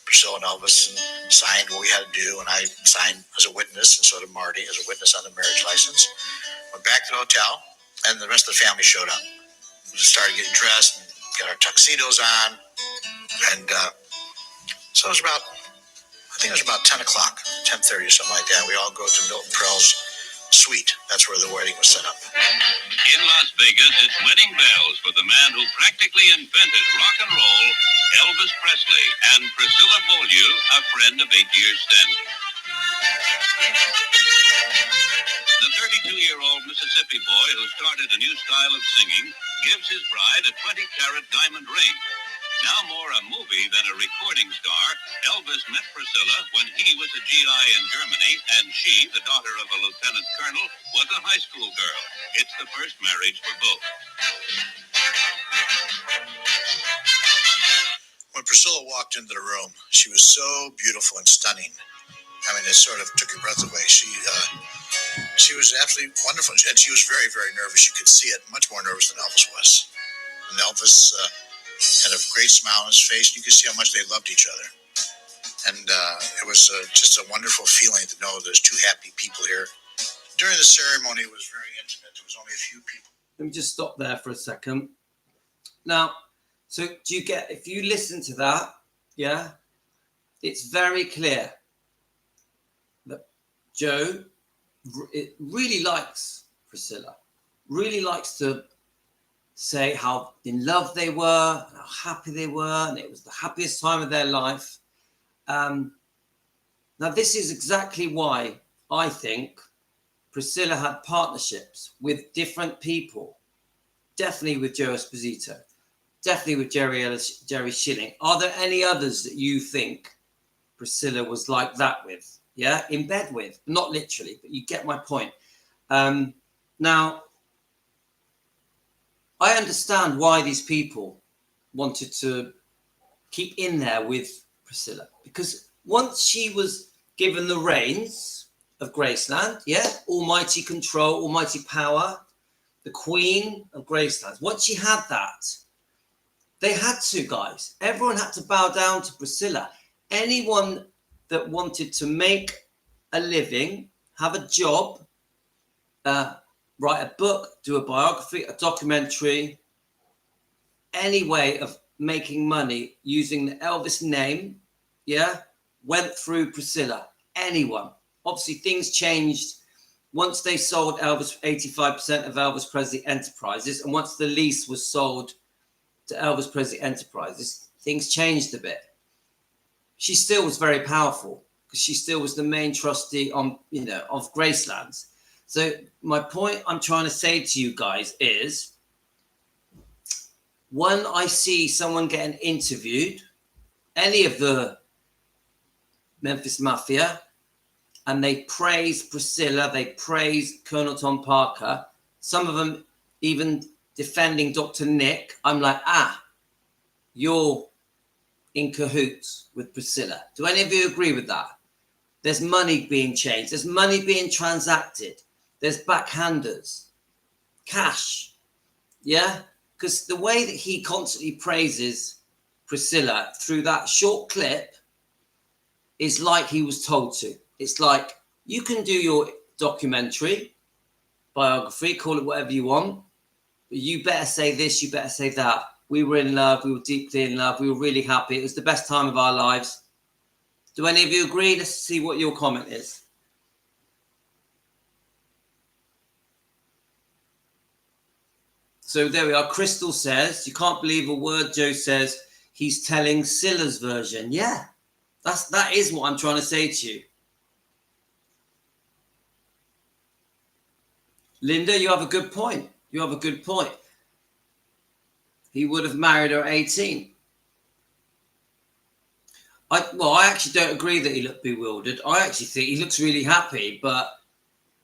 Priscilla and Elvis and signed what we had to do, and I signed as a witness, and so did Marty as a witness on the marriage license. Went back to the hotel, and the rest of the family showed up. We just started getting dressed, and got our tuxedos on, and so it was about, I think it was about 10 o'clock, 10:30 or something like that. We all go to Milton Prell's suite. That's where the wedding was set up. In Las Vegas, it's wedding bells for the man who practically invented rock and roll, Elvis Presley, and Priscilla Beaulieu, a friend of 8 years standing. The 32-year-old Mississippi boy who started a new style of singing gives his bride a 20-carat diamond ring. Now more a movie than a recording star, Elvis met Priscilla when he was a GI in Germany, and she, the daughter of a lieutenant colonel, was a high school girl. It's the first marriage for both. When Priscilla walked into the room, she was so beautiful and stunning. I mean, it sort of took your breath away. She was absolutely wonderful, and she was very, very nervous. You could see it, much more nervous than Elvis was. And Elvis had a great smile on his face, and you could see how much they loved each other. And it was just a wonderful feeling to know there's two happy people here. During the ceremony, it was very intimate. There was only a few people. Let me just stop there for a second. Now, so do you get, if you listen to that, yeah, it's very clear that Joe really likes Priscilla, really likes to say how in love they were, and how happy they were, and it was the happiest time of their life. Now, this is exactly why I think Priscilla had partnerships with different people, definitely with Joe Esposito, definitely with Jerry Schilling. Are there any others that you think Priscilla was like that with? Yeah, in bed with, not literally, but you get my point. Now, I understand why these people wanted to keep in there with Priscilla, because once she was given the reins of Graceland, yeah, almighty control, almighty power, the queen of Graceland, once she had that, they had to, guys. Everyone had to bow down to Priscilla. Anyone that wanted to make a living, have a job, write a book, do a biography, a documentary, any way of making money using the Elvis name, yeah, went through Priscilla. Anyone. Obviously, things changed once they sold Elvis, 85% of Elvis Presley Enterprises, and once the lease was sold to Elvis Presley Enterprises, things changed a bit. She still was very powerful because she still was the main trustee on, of Gracelands. So my point I'm trying to say to you guys is, when I see someone getting interviewed, any of the Memphis Mafia, and they praise Priscilla, they praise Colonel Tom Parker, some of them even defending Dr. Nick, I'm like, you're in cahoots with Priscilla. Do any of you agree with that? There's money being changed. There's money being transacted. There's backhanders, cash. Yeah? Because the way that he constantly praises Priscilla through that short clip is like he was told to. It's like, you can do your documentary, biography, call it whatever you want, but you better say this, you better say that. We were in love. We were deeply in love. We were really happy. It was the best time of our lives. Do any of you agree? Let's see what your comment is. So there we are. Crystal says, you can't believe a word Joe says. He's telling Scylla's version. Yeah, that is what I'm trying to say to you. Linda, you have a good point. You have a good point. He would have married her at 18. I actually don't agree that he looked bewildered. I actually think he looks really happy. But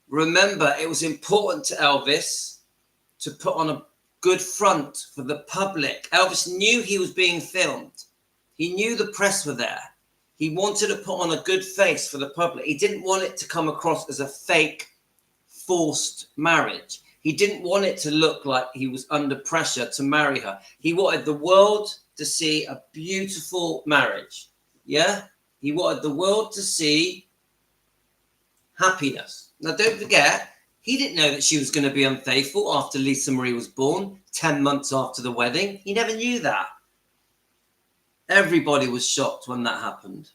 remember, it was important to Elvis to put on a good front for the public. Elvis knew he was being filmed. He knew the press were there. He wanted to put on a good face for the public. He didn't want it to come across as a fake, forced marriage. He didn't want it to look like he was under pressure to marry her. He wanted the world to see a beautiful marriage. Yeah? He wanted the world to see happiness. Now, don't forget, he didn't know that she was going to be unfaithful after Lisa Marie was born, 10 months after the wedding. He never knew that. Everybody was shocked when that happened.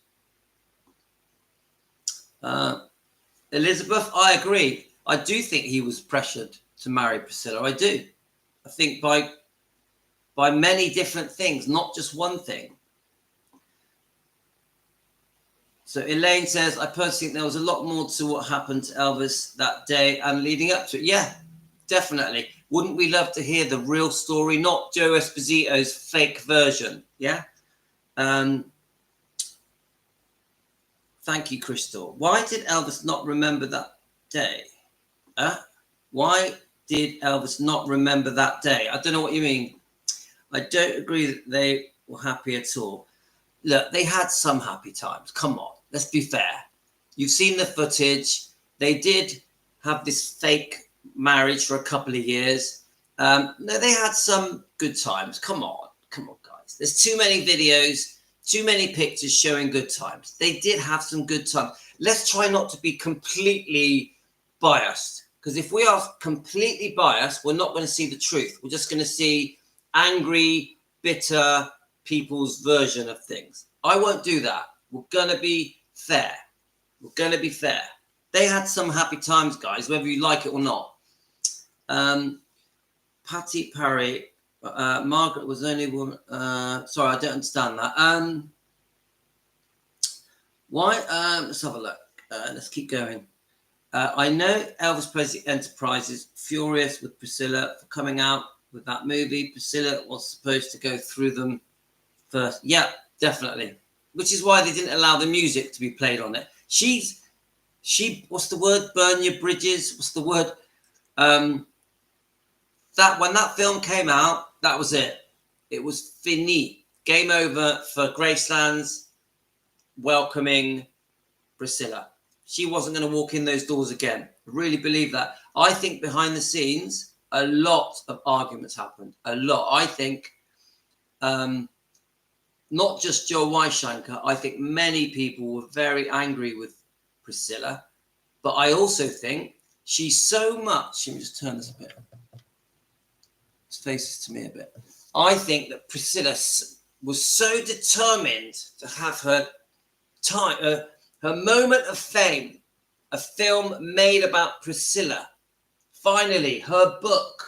Elizabeth, I agree. I do think he was pressured to marry Priscilla. I do. I think by many different things, not just one thing. So Elaine says, I personally think there was a lot more to what happened to Elvis that day and leading up to it. Yeah, definitely. Wouldn't we love to hear the real story, not Joe Esposito's fake version? Yeah. Thank you, Crystal. Why did Elvis not remember that day? Why did Elvis not remember that day? I don't know what you mean. I don't agree that they were happy at all. Look, they had some happy times. Come on, let's be fair. You've seen the footage. They did have this fake marriage for a couple of years. No, they had some good times. Come on, guys. There's too many videos, too many pictures showing good times. They did have some good times. Let's try not to be completely biased, because if we are completely biased, we're not going to see the truth. We're just going to see angry, bitter people's version of things. I won't do that. We're going to be fair. We're going to be fair. They had some happy times, guys, whether you like it or not. Patty Parry, Margaret was the only woman. Sorry, I don't understand that. Why? Let's have a look. Let's keep going. I know Elvis Presley Enterprises furious with Priscilla for coming out with that movie. Priscilla was supposed to go through them first. Yeah, definitely. Which is why they didn't allow the music to be played on it. She, what's the word? Burn your bridges. What's the word? That when that film came out, that was it. It was fini. Game over for Graceland's welcoming Priscilla. She wasn't going to walk in those doors again. I really believe that. I think behind the scenes, a lot of arguments happened. A lot. I think not just Joe Weishanker. I think many people were very angry with Priscilla. But I also think she's so much... Let me just turn this a bit. Let's face this to me a bit. I think that Priscilla was so determined to have her time... her moment of fame, a film made about Priscilla. Finally, her book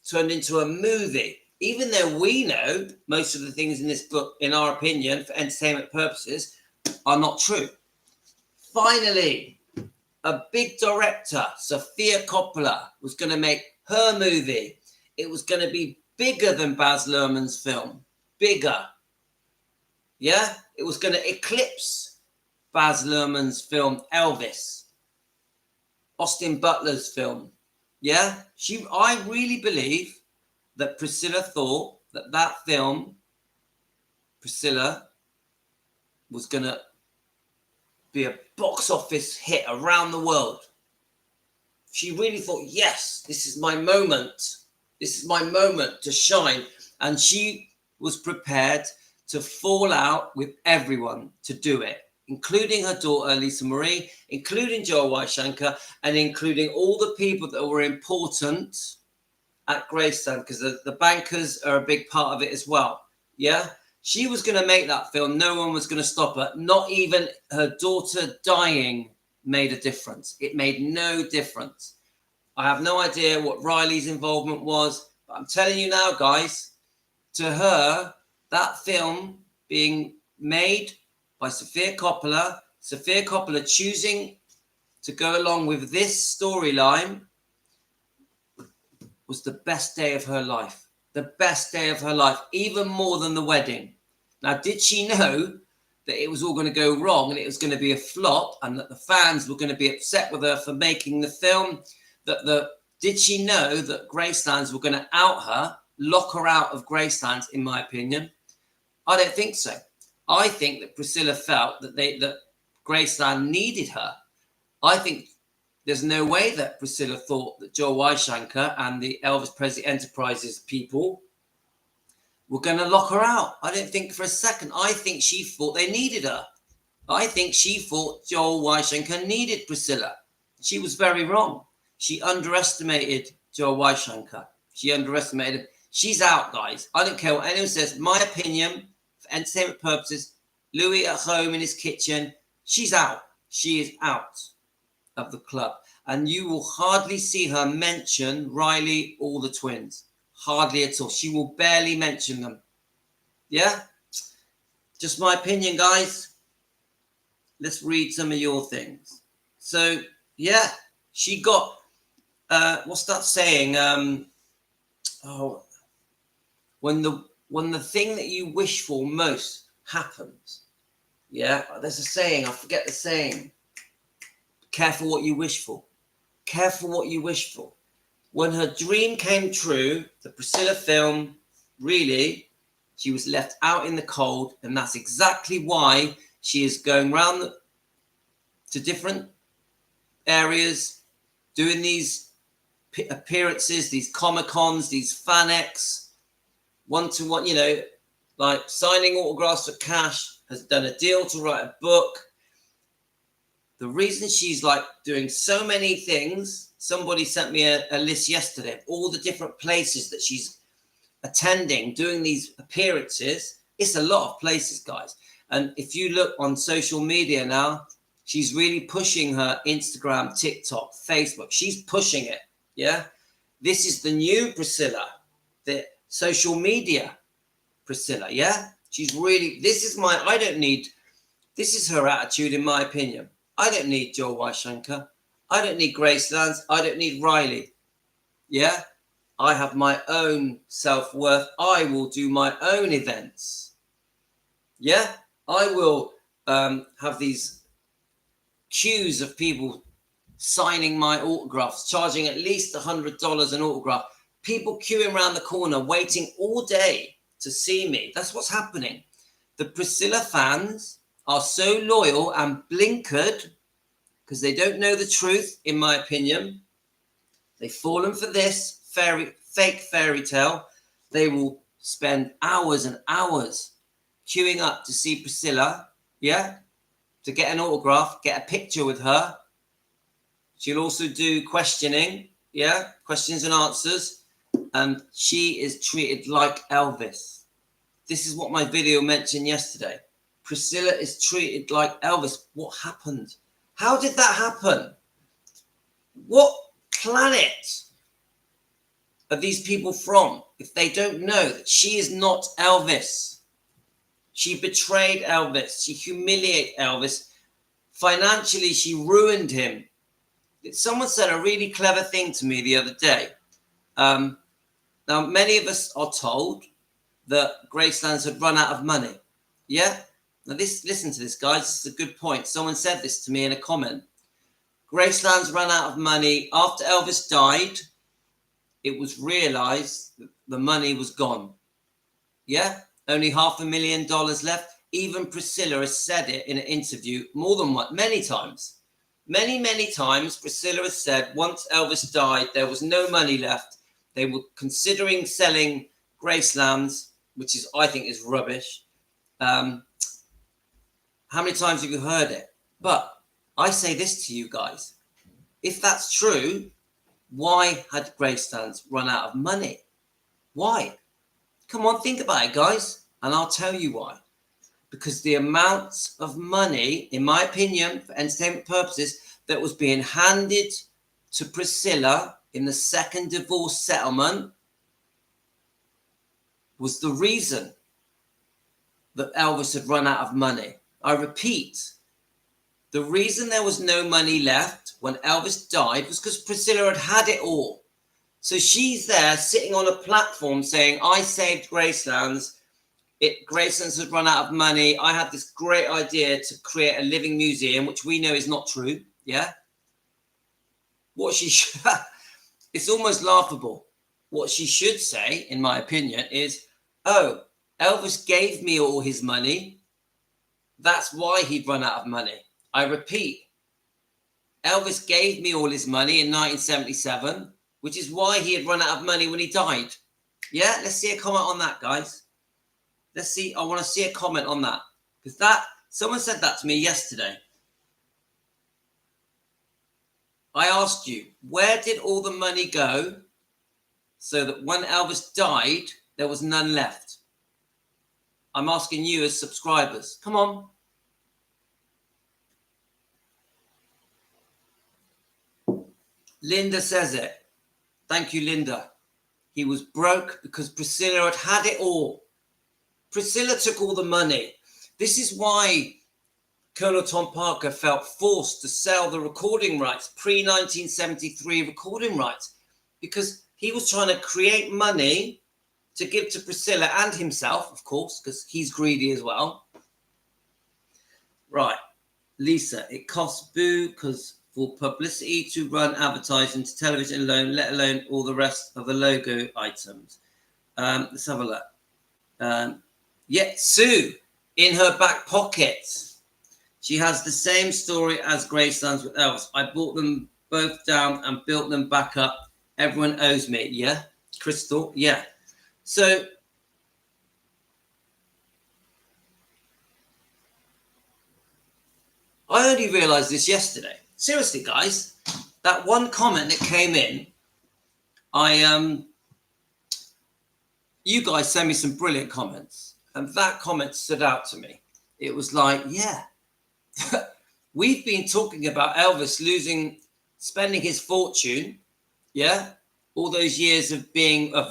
turned into a movie. Even though we know most of the things in this book, in our opinion, for entertainment purposes, are not true. Finally, a big director, Sofia Coppola, was going to make her movie. It was going to be bigger than Baz Luhrmann's film. Bigger. Yeah? It was going to eclipse Baz Luhrmann's film, Elvis. Austin Butler's film. Yeah? I really believe that Priscilla thought that film, Priscilla, was going to be a box office hit around the world. She really thought, yes, this is my moment. This is my moment to shine. And she was prepared to fall out with everyone to do it, including her daughter, Lisa Marie, including Joe Weishanker, and including all the people that were important at Graceland, because the bankers are a big part of it as well. Yeah? She was going to make that film. No one was going to stop her. Not even her daughter dying made a difference. It made no difference. I have no idea what Riley's involvement was, but I'm telling you now, guys, to her, that film being made by Sofia Coppola choosing to go along with this storyline was the best day of her life. The best day of her life, even more than the wedding. Now, did she know that it was all going to go wrong and it was going to be a flop and that the fans were going to be upset with her for making the film? Did she know that Gracelands were going to out her, lock her out of Gracelands, in my opinion? I don't think so. I think that Priscilla felt that Graceland needed her. I think there's no way that Priscilla thought that Joel Weishankar and the Elvis Presley Enterprises people were going to lock her out. I don't think for a second. I think she thought they needed her. I think she thought Joel Weishankar needed Priscilla. She was very wrong. She underestimated Joel Weishankar. She underestimated him. She's out, guys. I don't care what anyone says. My opinion, for entertainment purposes, Louis at home in his kitchen, she's out. She is out of the club. And you will hardly see her mention Riley or the twins. Hardly at all. She will barely mention them. Yeah? Just my opinion, guys. Let's read some of your things. So, yeah, she got, what's that saying? When the thing that you wish for most happens. Yeah, there's a saying. I forget the saying. Careful what you wish for. Careful what you wish for. When her dream came true, the Priscilla film, really, she was left out in the cold, and that's exactly why she is going around to different areas, doing these appearances, these Comic-Cons, these FanX, one-to-one, like signing autographs for cash, has done a deal to write a book. The reason she's like doing so many things, somebody sent me a list yesterday of all the different places that she's attending, doing these appearances. It's a lot of places, guys. And if you look on social media now, she's really pushing her Instagram, TikTok, Facebook. She's pushing it. Yeah. This is the new Priscilla, the social media Priscilla. Yeah. She's really, this is her attitude, in my opinion. I don't need Joel Weishankar. I don't need Gracelands. I don't need Riley. Yeah. I have my own self-worth. I will do my own events. Yeah. I will have these queues of people signing my autographs, charging at least $100 an autograph. People queuing around the corner, waiting all day to see me. That's what's happening. The Priscilla fans are so loyal and blinkered because they don't know the truth, in my opinion. They've fallen for this fake fairy tale. They will spend hours and hours queuing up to see Priscilla, yeah, to get an autograph, get a picture with her. She'll also do questioning, yeah, questions and answers. And she is treated like Elvis. This is what my video mentioned yesterday. Priscilla is treated like Elvis. What happened? How did that happen? What planet are these people from if they don't know that she is not Elvis? She betrayed Elvis. She humiliated Elvis. Financially, she ruined him. Someone said a really clever thing to me the other day. Now, many of us are told that Gracelands had run out of money. Yeah? Now, listen to this, guys. This is a good point. Someone said this to me in a comment. Gracelands ran out of money. After Elvis died, it was realized that the money was gone. Yeah? Only $500,000 left. Even Priscilla has said it in an interview more than one, many times. Many times, Priscilla has said once Elvis died, there was no money left. They were considering selling Gracelands, which is, I think, is rubbish. How many times have you heard it? But I say this to you guys. If that's true, why had Gracelands run out of money? Why? Come on, think about it, guys. And I'll tell you why. Because the amount of money, in my opinion, for entertainment purposes, that was being handed to Priscilla in the second divorce settlement was the reason that Elvis had run out of money. I repeat, the reason there was no money left when Elvis died was because Priscilla had it all. So she's there sitting on a platform saying, I saved Graceland's. Graceland's has run out of money. I had this great idea to create a living museum, which we know is not true. Yeah. What she should, it's almost laughable. What she should say, in my opinion, is, oh, Elvis gave me all his money. That's why he'd run out of money. I repeat, Elvis gave me all his money in 1977, which is why he had run out of money when he died. Yeah, let's see a comment on that, guys. Let's see. I want to see a comment on that. Because someone said that to me yesterday. I asked you, where did all the money go so that when Elvis died, there was none left? I'm asking you as subscribers. Come on. Linda says it. Thank you, Linda. He was broke because Priscilla had it all. Priscilla took all the money. This is why Colonel Tom Parker felt forced to sell the recording rights, pre-1973 recording rights, because he was trying to create money to give to Priscilla and himself, of course, because he's greedy as well. Right. Lisa, it costs boo because for publicity to run advertising to television alone, let alone all the rest of the logo items. Let's have a look. Sue, in her back pocket. She has the same story as Graceland's with Elvis. I bought them both down and built them back up. Everyone owes me. Yeah. Crystal. Yeah. So I only realized this yesterday. Seriously, guys, that one comment that came in, you guys sent me some brilliant comments, and that comment stood out to me. It was like, yeah, we've been talking about Elvis spending his fortune, yeah, all those years of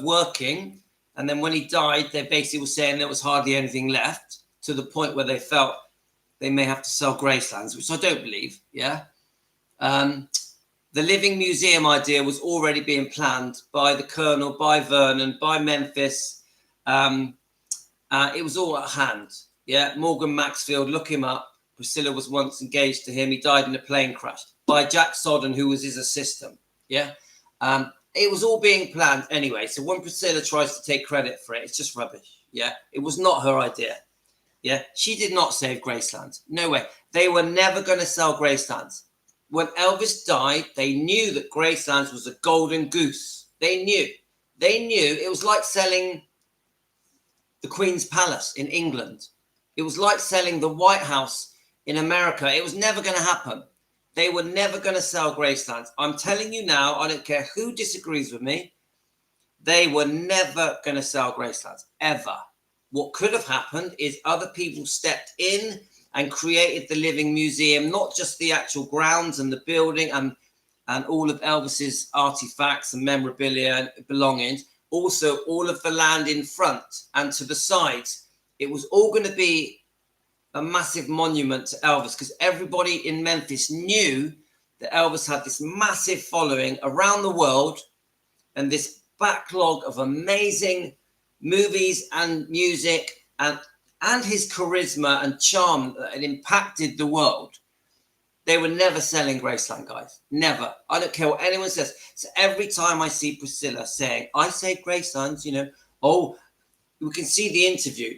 working, and then when he died, they basically were saying there was hardly anything left, to the point where they felt they may have to sell Gracelands, which I don't believe, yeah. The Living Museum idea was already being planned by the Colonel, by Vernon, by Memphis. It was all at hand. Yeah, Morgan Maxfield, look him up. Priscilla was once engaged to him. He died in a plane crash. By Jack Sodden, who was his assistant. Yeah, it was all being planned anyway. So when Priscilla tries to take credit for it, it's just rubbish. Yeah, it was not her idea. Yeah, she did not save Graceland. No way. They were never going to sell Gracelands. When Elvis died, they knew that Gracelands was a golden goose. They knew. It was like selling the Queen's Palace in England. It was like selling the White House in America. It was never going to happen. They were never going to sell Gracelands. I'm telling you now, I don't care who disagrees with me, they were never going to sell Gracelands, ever. What could have happened is other people stepped in and created the Living Museum, not just the actual grounds and the building and all of Elvis's artifacts and memorabilia and belongings, also all of the land in front and to the sides. It was all going to be a massive monument to Elvis, because everybody in Memphis knew that Elvis had this massive following around the world and this backlog of amazing movies and music and his charisma and charm that had impacted the world. They were never selling Graceland, guys. Never. I don't care what anyone says. So every time I see Priscilla saying, I say Gracelands, oh, we can see the interview.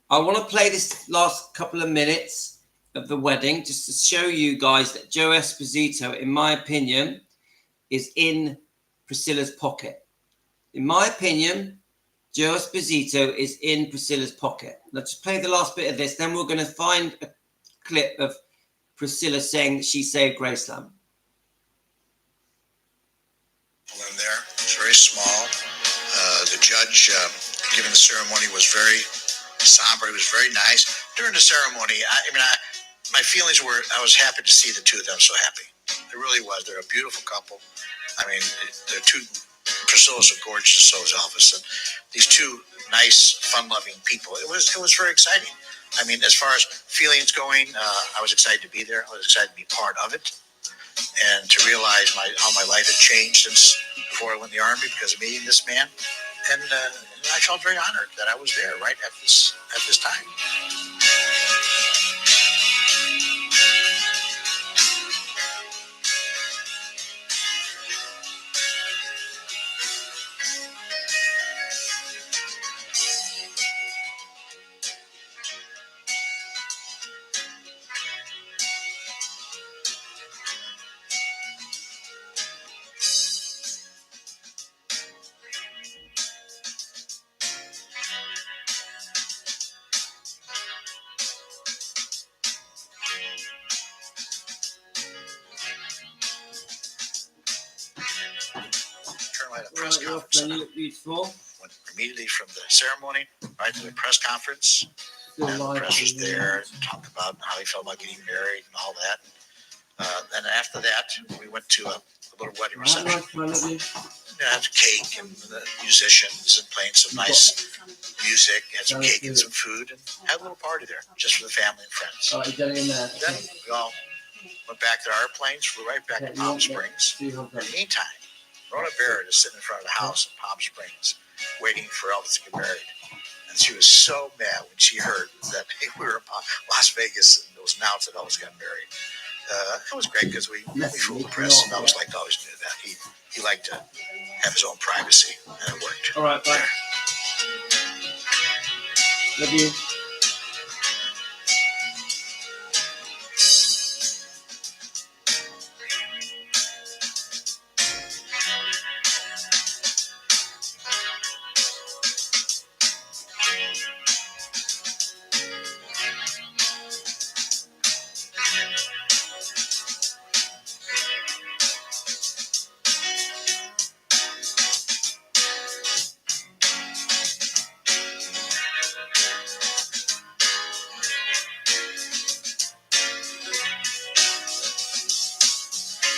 I want to play this last couple of minutes of the wedding just to show you guys that Joe Esposito, in my opinion, is in Priscilla's pocket. In my opinion, Joe Esposito is in Priscilla's pocket. Let's just play the last bit of this. Then we're going to find a clip of Priscilla saying that she saved Graceland. In there. very small. The judge giving the ceremony was very somber. It was very nice. During the ceremony, my feelings were, I was happy to see the two of them so happy. It really was. They're a beautiful couple. I mean, they're two, Priscilla's so gorgeous, so is Elvis. And these two nice, fun-loving people. It was very exciting. I mean, as far as feelings going, I was excited to be there. I was excited to be part of it. And to realize how my life had changed since before I went in the Army because of meeting this man. And I felt very honored that I was there right at this time. At a press conference. You look beautiful. Went immediately from the ceremony right to the press conference. And the press was there and talked about how he felt about getting married and all that. Then after that, we went to a little wedding reception. Had cake and musicians and playing some nice music. Had some cake and some food and had a little party there just for the family and friends. Then we all went back to our airplanes. Flew right back to Palm Springs. In the meantime, Rhoda Barrett is sitting in front of the house in Palm Springs waiting for Elvis to get married. And she was so mad when she heard that we were in Las Vegas and it was announced that Elvis got married. It was great because we fooled the press and Elvis always knew that. He liked to have his own privacy and it worked. All right, bye. Love you.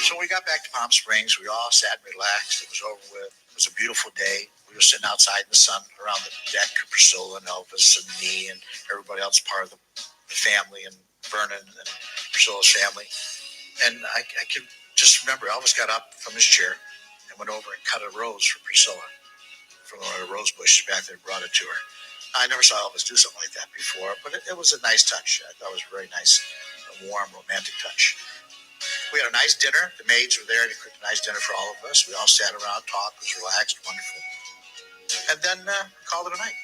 So we got back to Palm Springs. We all sat and relaxed. It was over with. It was a beautiful day. We were sitting outside in the sun around the deck, Priscilla and Elvis and me and everybody else part of the family and Vernon and Priscilla's family. And I could just remember Elvis got up from his chair and went over and cut a rose for Priscilla from one of the rose bushes back there and brought it to her. I never saw Elvis do something like that before, but it was a nice touch. I thought it was a very nice, warm, romantic touch. We had a nice dinner. The maids were there. They cooked a nice dinner for all of us. We all sat around, talked. It was relaxed, wonderful. And then called it a night.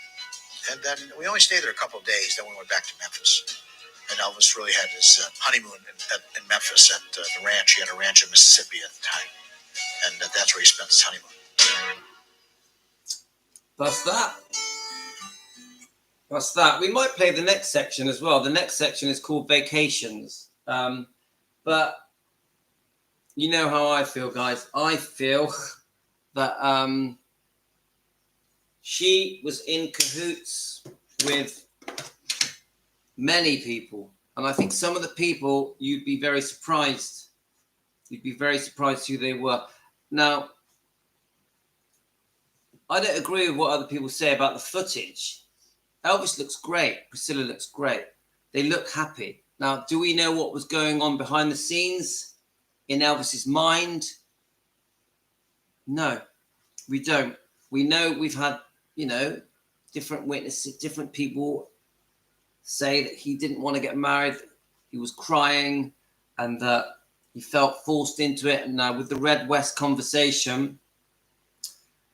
And then we only stayed there a couple of days. Then we went back to Memphis. And Elvis really had his honeymoon in Memphis at the ranch. He had a ranch in Mississippi at the time. And that's where he spent his honeymoon. That's that. That's that. We might play the next section as well. The next section is called Vacations. But you know how I feel, guys. I feel that she was in cahoots with many people. And I think some of the people, you'd be very surprised. You'd be very surprised who they were. Now, I don't agree with what other people say about the footage. Elvis looks great. Priscilla looks great. They look happy. Now, do we know what was going on behind the scenes in Elvis's mind? No, we don't. We know we've had, different witnesses, different people say that he didn't want to get married. He was crying and that he felt forced into it. And now with the Red West conversation,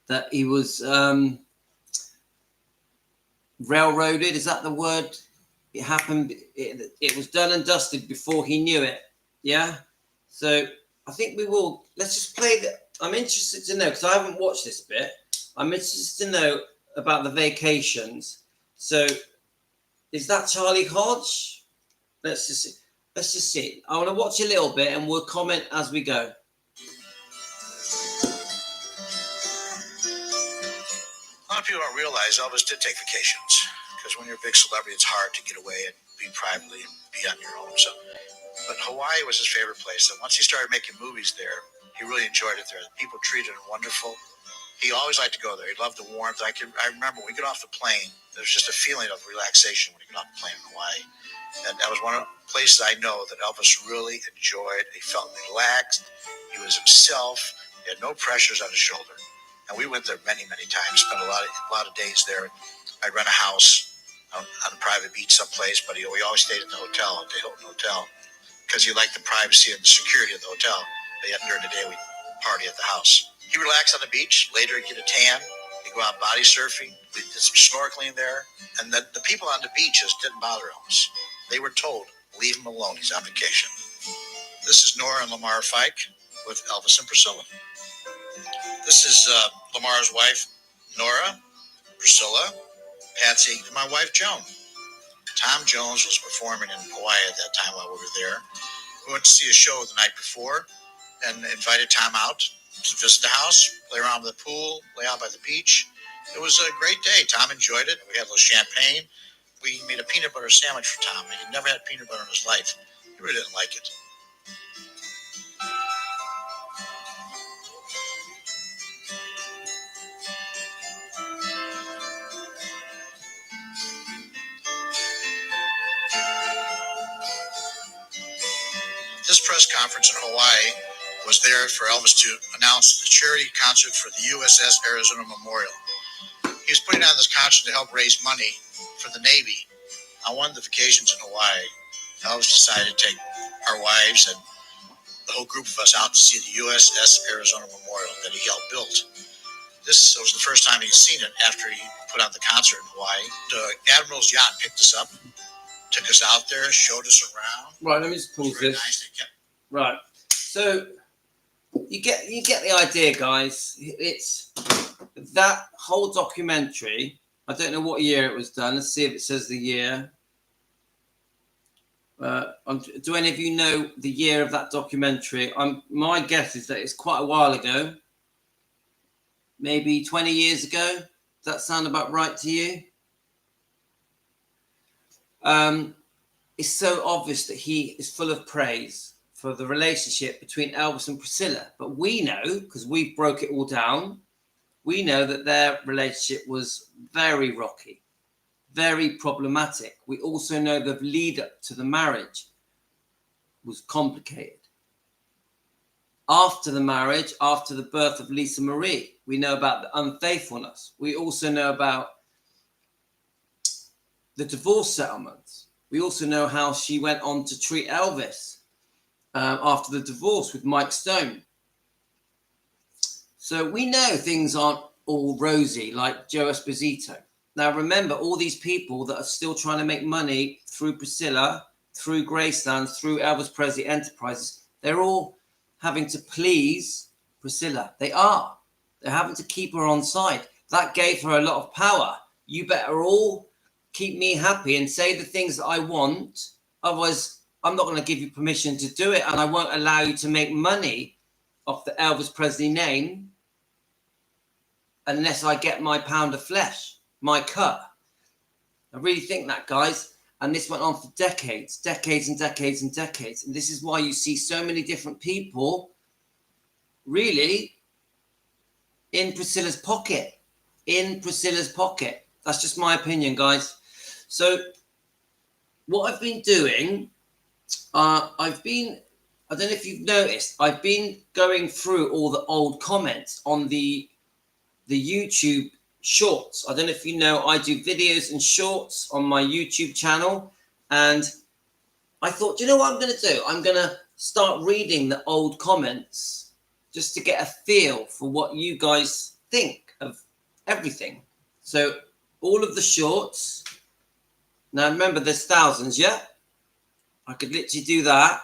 that he was railroaded. Is that the word? It happened. It was done and dusted before he knew it. Yeah. So I think we will. Let's just play the. I'm interested to know because I haven't watched this bit. I'm interested to know about the Vacations. So is that Charlie Hodge? Let's just see. I want to watch a little bit and we'll comment as we go. people don't realize Elvis did take vacations, because when you're a big celebrity, it's hard to get away and be privately and be on your own. So, but Hawaii was his favorite place. And once he started making movies there, he really enjoyed it there. The people treated him wonderful. He always liked to go there. He loved the warmth. I remember when we get off the plane, there's just a feeling of relaxation when you get off the plane in Hawaii. And that was one of the places I know that Elvis really enjoyed. He felt relaxed. He was himself. He had no pressures on his shoulder. And we went there many, many times. Spent a lot of days there. I'd rent a house on a private beach someplace, but we always stayed at the hotel, at the Hilton Hotel, because he liked the privacy and the security of the hotel. But yet during the day, we'd party at the house. He relaxed on the beach. Later, he'd get a tan. He'd go out body surfing. We did some snorkeling there. And the people on the beaches didn't bother Elvis. They were told, leave him alone. He's on vacation. This is Nora and Lamar Fike with Elvis and Priscilla. This is Lamar's wife, Nora, Priscilla, Patsy, and my wife, Joan. Tom Jones was performing in Hawaii at that time while we were there. We went to see a show the night before and invited Tom out to visit the house, play around with the pool, lay out by the beach. It was a great day. Tom enjoyed it. We had a little champagne. We made a peanut butter sandwich for Tom. He had never had peanut butter in his life. He really didn't like it. This press conference in Hawaii was there for Elvis to announce the charity concert for the USS Arizona Memorial. He was putting on this concert to help raise money for the Navy. On one of the vacations in Hawaii, Elvis decided to take our wives and the whole group of us out to see the USS Arizona Memorial that he helped build. This was the first time he'd seen it after he put on the concert in Hawaii. The Admiral's yacht picked us up, took us out there, showed us around. Right, let me just pause this. Nice. Right, so you get the idea, guys. It's that whole documentary. I don't know what year it was done. Let's see if it says the year. Do any of you know the year of that documentary? My guess is that it's quite a while ago, maybe 20 years ago. Does that sound about right to you? It's so obvious that he is full of praise for the relationship between Elvis and Priscilla. But we know, because we broke it all down, we know that their relationship was very rocky, very problematic. We also know the lead up to the marriage was complicated. After the marriage, after the birth of Lisa Marie, we know about the unfaithfulness. We also know about the divorce settlements. We also know how she went on to treat Elvis after the divorce with Mike Stone. So we know things aren't all rosy like Joe Esposito. Now remember, all these people that are still trying to make money through Priscilla, through Graceland, through Elvis Presley Enterprises, they're all having to please Priscilla. They're having to keep her on side. That gave her a lot of power. You better all keep me happy and say the things that I want. Otherwise, I'm not going to give you permission to do it, and I won't allow you to make money off the Elvis Presley name unless I get my pound of flesh, my cut. I really think that, guys. And this went on for decades and decades and decades. And this is why you see so many different people really in Priscilla's pocket. That's just my opinion, guys. So what I've been doing, I don't know if you've noticed, I've been going through all the old comments on the YouTube shorts. I don't know if you know, I do videos and shorts on my YouTube channel. And I thought, do you know what I'm going to do? I'm going to start reading the old comments just to get a feel for what you guys think of everything. So all of the shorts. Now remember, there's thousands, yeah? I could literally do that.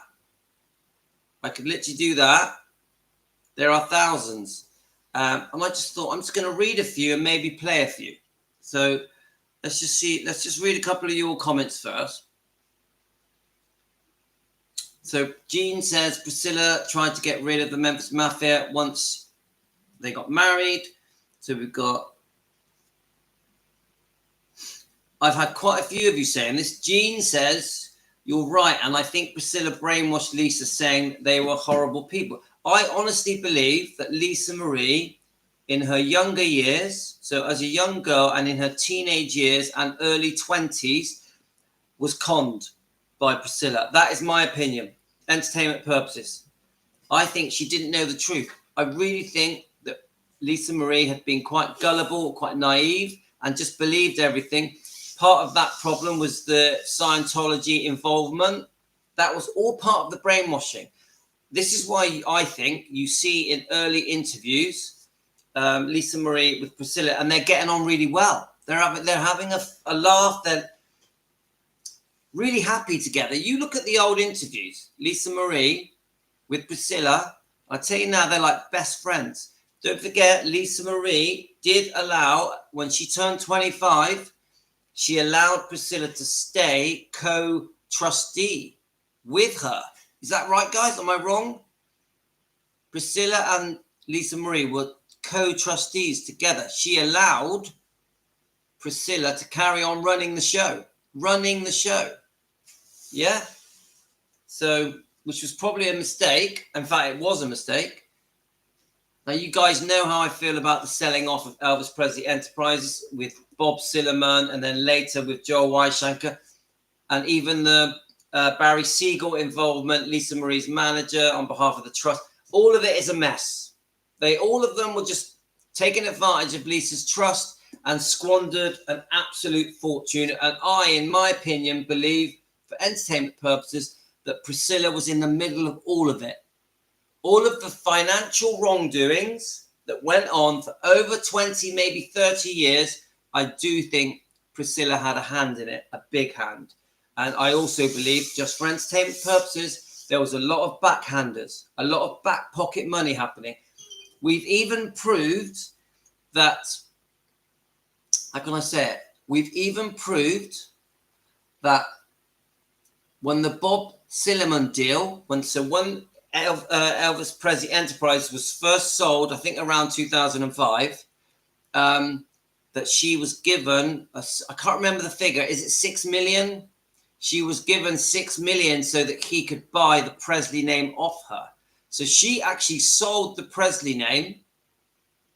There are thousands. And I just thought, I'm just going to read a few and maybe play a few. So let's just read a couple of your comments first. So Jean says, Priscilla tried to get rid of the Memphis Mafia once they got married. So we've got I've had quite a few of you saying this. Jean says, you're right. And I think Priscilla brainwashed Lisa saying they were horrible people. I honestly believe that Lisa Marie, in her younger years, so as a young girl and in her teenage years and early 20s, was conned by Priscilla. That is my opinion. Entertainment purposes. I think she didn't know the truth. I really think that Lisa Marie had been quite gullible, quite naive, and just believed everything. Part of that problem was the Scientology involvement. That was all part of the brainwashing. This is why I think you see in early interviews, Lisa Marie with Priscilla, and they're getting on really well. They're having a laugh. They're really happy together. You look at the old interviews, Lisa Marie with Priscilla, I tell you now, they're like best friends. Don't forget, Lisa Marie did allow, when she turned 25, she allowed Priscilla to stay co-trustee with her. Is that right, guys? Am I wrong? Priscilla and Lisa Marie were co-trustees together. She allowed Priscilla to carry on running the show. Yeah? So, which was probably a mistake. In fact, it was a mistake. Now, you guys know how I feel about the selling off of Elvis Presley Enterprises with Bob Sillerman, and then later with Joel Weishaker, and even the Barry Siegel involvement, Lisa Marie's manager on behalf of the trust. All of it is a mess. All of them were just taking advantage of Lisa's trust and squandered an absolute fortune. And I, in my opinion, believe, for entertainment purposes, that Priscilla was in the middle of all of it. All of the financial wrongdoings that went on for over 20, maybe 30 years, I do think Priscilla had a hand in it, a big hand. And I also believe, just for entertainment purposes, there was a lot of backhanders, a lot of back pocket money happening. We've even proved that, how can I say it? We've even proved that when the Bob Sillerman deal, when Elvis Presley Enterprise was first sold, I think around 2005, that she was given, I can't remember the figure, is it 6 million? She was given 6 million so that he could buy the Presley name off her. So she actually sold the Presley name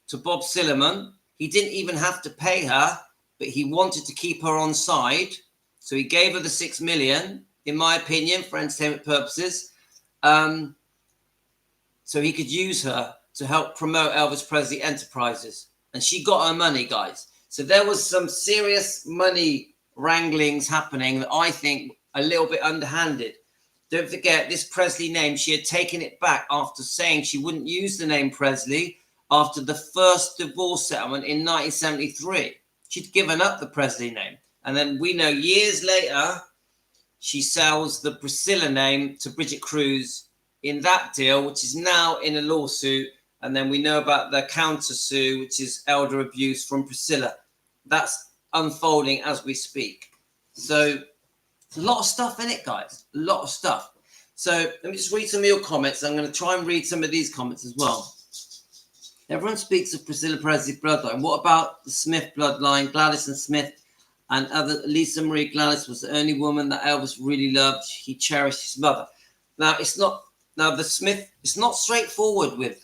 to Bob Sillerman. He didn't even have to pay her, but he wanted to keep her on side. So he gave her the 6 million, in my opinion, for entertainment purposes. So he could use her to help promote Elvis Presley Enterprises. And she got her money, guys. So there was some serious money wranglings happening that I think a little bit underhanded. Don't forget, this Presley name, she had taken it back after saying she wouldn't use the name Presley after the first divorce settlement in 1973. She'd given up the Presley name. And then we know years later, she sells the Priscilla name to Bridget Cruz in that deal, which is now in a lawsuit. And then we know about the counter sue, which is elder abuse from Priscilla. That's unfolding as we speak. So there's a lot of stuff in it, guys. A lot of stuff. So let me just read some of your comments. I'm going to try and read some of these comments as well. Everyone speaks of Priscilla Presley's bloodline. What about the Smith bloodline? Gladys and Smith and other. Lisa Marie Gladys was the only woman that Elvis really loved. He cherished his mother. Now, it's not. Now, the Smith, it's not straightforward with,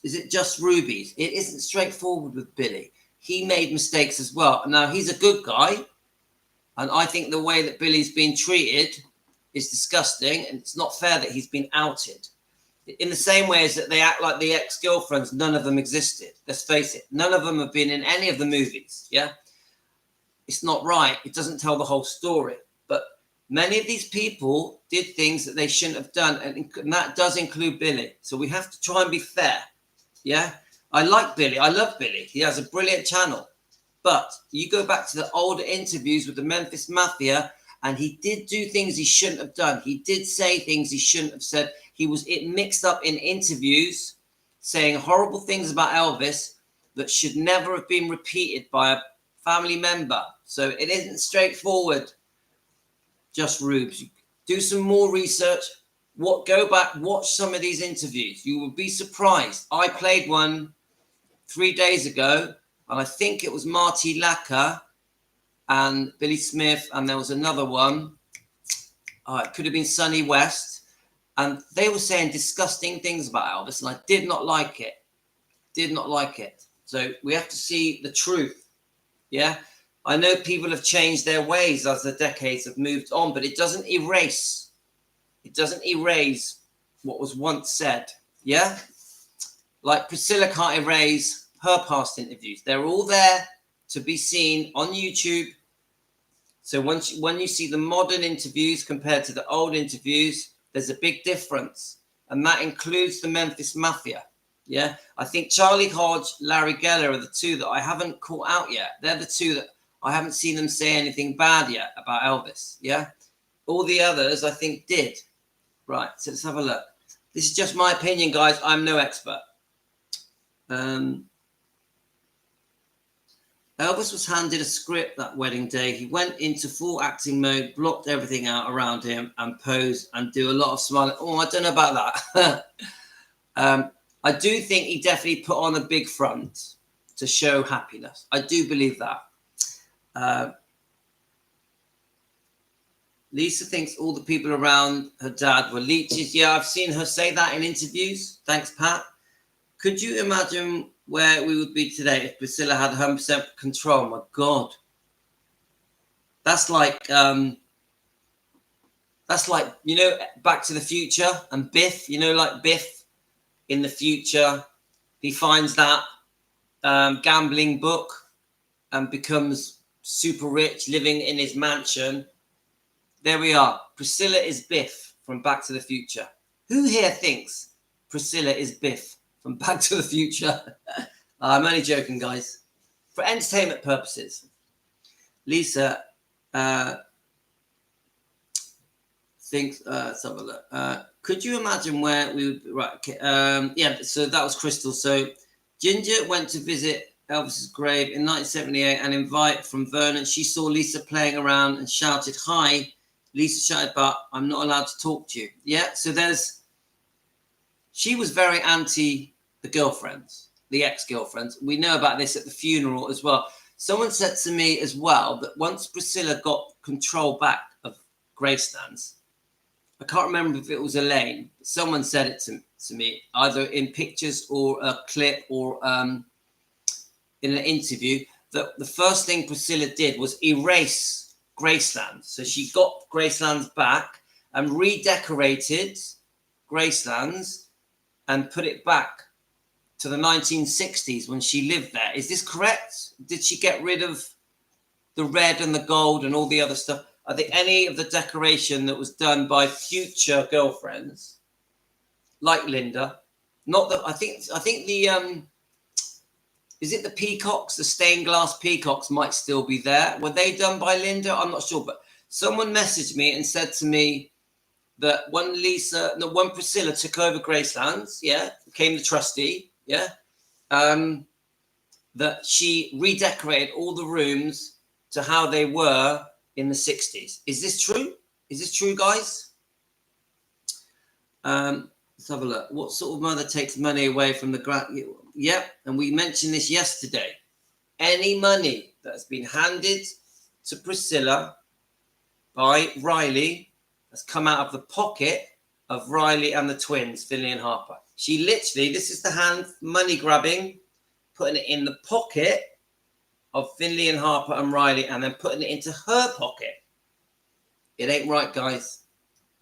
is it just Ruby's? It isn't straightforward with Billy. He made mistakes as well. Now, he's a good guy. And I think the way that Billy's been treated is disgusting. And it's not fair that he's been outed. In the same way as that they act like the ex-girlfriends, none of them existed. Let's face it. None of them have been in any of the movies. Yeah. It's not right. It doesn't tell the whole story. But many of these people did things that they shouldn't have done, and that does include Billy. So we have to try and be fair. Yeah, I like Billy. I love Billy. He has a brilliant channel. But you go back to the older interviews with the Memphis Mafia, and he did do things he shouldn't have done. He did say things he shouldn't have said. He was mixed up in interviews, saying horrible things about Elvis that should never have been repeated by a family member. So it isn't straightforward. Just Rubes. Do some more research. Go back, watch some of these interviews. You will be surprised. I played one 3 days ago, and I think it was Marty Lacker and Billy Smith, and there was another one. It could have been Sonny West, and they were saying disgusting things about Elvis, and I did not like it. Did not like it. So we have to see the truth. Yeah, I know people have changed their ways as the decades have moved on, but it doesn't erase. It doesn't erase what was once said. Yeah, like Priscilla can't erase her past interviews. They're all there to be seen on YouTube. So when you see the modern interviews compared to the old interviews, there's a big difference, and that includes the Memphis Mafia. Yeah, I think Charlie Hodge, Larry Geller are the two that I haven't caught out yet. They're the two that I haven't seen them say anything bad yet about Elvis. Yeah, all the others I think did. Right, so let's have a look. This is just my opinion, guys. I'm no expert. Elvis was handed a script that wedding day. He went into full acting mode, blocked everything out around him, and posed and do a lot of smiling. Oh, I don't know about that. I do think he definitely put on a big front to show happiness. I do believe that. Lisa thinks all the people around her dad were leeches. Yeah, I've seen her say that in interviews. Thanks, Pat. Could you imagine where we would be today if Priscilla had 100% control? My God. That's like, you know, Back to the Future and Biff, you know, like Biff in the future, he finds that gambling book and becomes super rich, living in his mansion. There we are. Priscilla is Biff from Back to the Future. Who here thinks Priscilla is Biff from Back to the Future? I'm only joking, guys. For entertainment purposes. Lisa thinks, let's have a look. Could you imagine where we would, right, okay, yeah, so that was Crystal. So Ginger went to visit Elvis's grave in 1978 and invite from Vernon. She saw Lisa playing around and shouted, "Hi." Lisa shouted, "But I'm not allowed to talk to you." Yeah, so she was very anti the girlfriends, the ex-girlfriends. We know about this at the funeral as well. Someone said to me as well that once Priscilla got control back of Graceland's, I can't remember if it was Elaine, but someone said it to me, either in pictures or a clip or in an interview, that the first thing Priscilla did was erase Graceland. So she got Graceland's back and redecorated Graceland's and put it back to the 1960s when she lived there. Is this correct? Did she get rid of the red and the gold and all the other stuff? I think any of the decoration that was done by future girlfriends, like Linda, not that I think the is it the peacocks, the stained glass peacocks might still be there. Were they done by Linda? I'm not sure, but someone messaged me and said to me that when Priscilla took over Graceland's, yeah, became the trustee, yeah, that she redecorated all the rooms to how they were in the 60s. Is this true? Is this true, guys? Let's have a look. What sort of mother takes money away from the grant? Yeah, and we mentioned this yesterday. Any money that has been handed to Priscilla by Riley has come out of the pocket of Riley and the twins, Finley and Harper. She literally, this is the hand money grabbing, putting it in the pocket of Finley and Harper and Riley, and then putting it into her pocket. It ain't right, guys.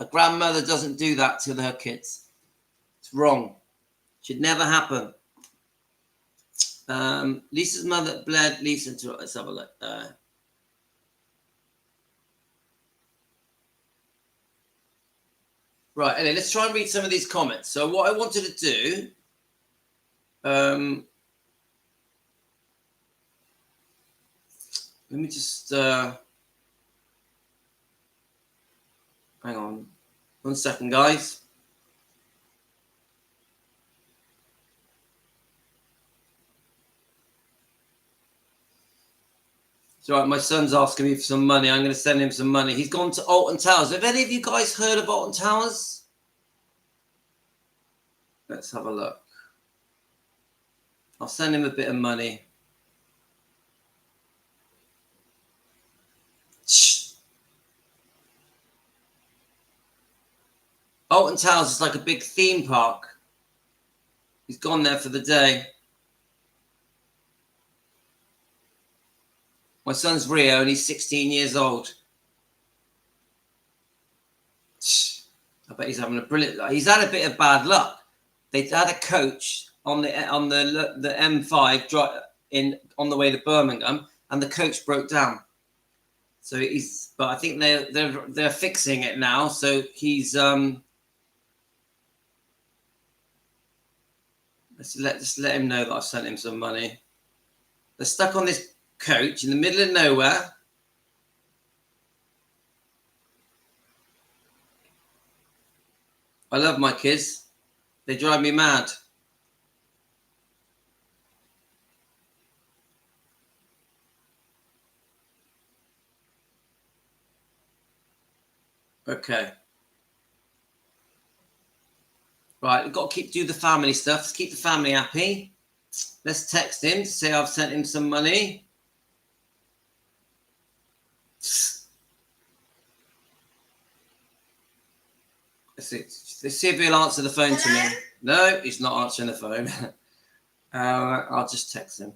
A grandmother doesn't do that to her kids. It's wrong. Should never happen. Lisa's mother bled Lisa to, let's have a look. Right, anyway, let's try and read some of these comments. So what I wanted to do, let me just hang on 1 second, guys. It's all right, my son's asking me for some money. I'm going to send him some money. He's gone to Alton Towers. Have any of you guys heard of Alton Towers? Let's have a look. I'll send him a bit of money. Alton Towers is like a big theme park. He's gone there for the day. My son's Rio and he's 16 years old. I bet he's having a brilliant life. He's had a bit of bad luck. They had a coach on the M5 on the way to Birmingham, and the coach broke down. So but I think they're fixing it now. So he's let's let him know that I've sent him some money. They're stuck on this coach in the middle of nowhere. I love my kids. They drive me mad. Okay. Right, we've got to do the family stuff. Let's keep the family happy. Let's text him to say I've sent him some money. Let's see if he'll answer the phone to me. No, he's not answering the phone. I'll just text him.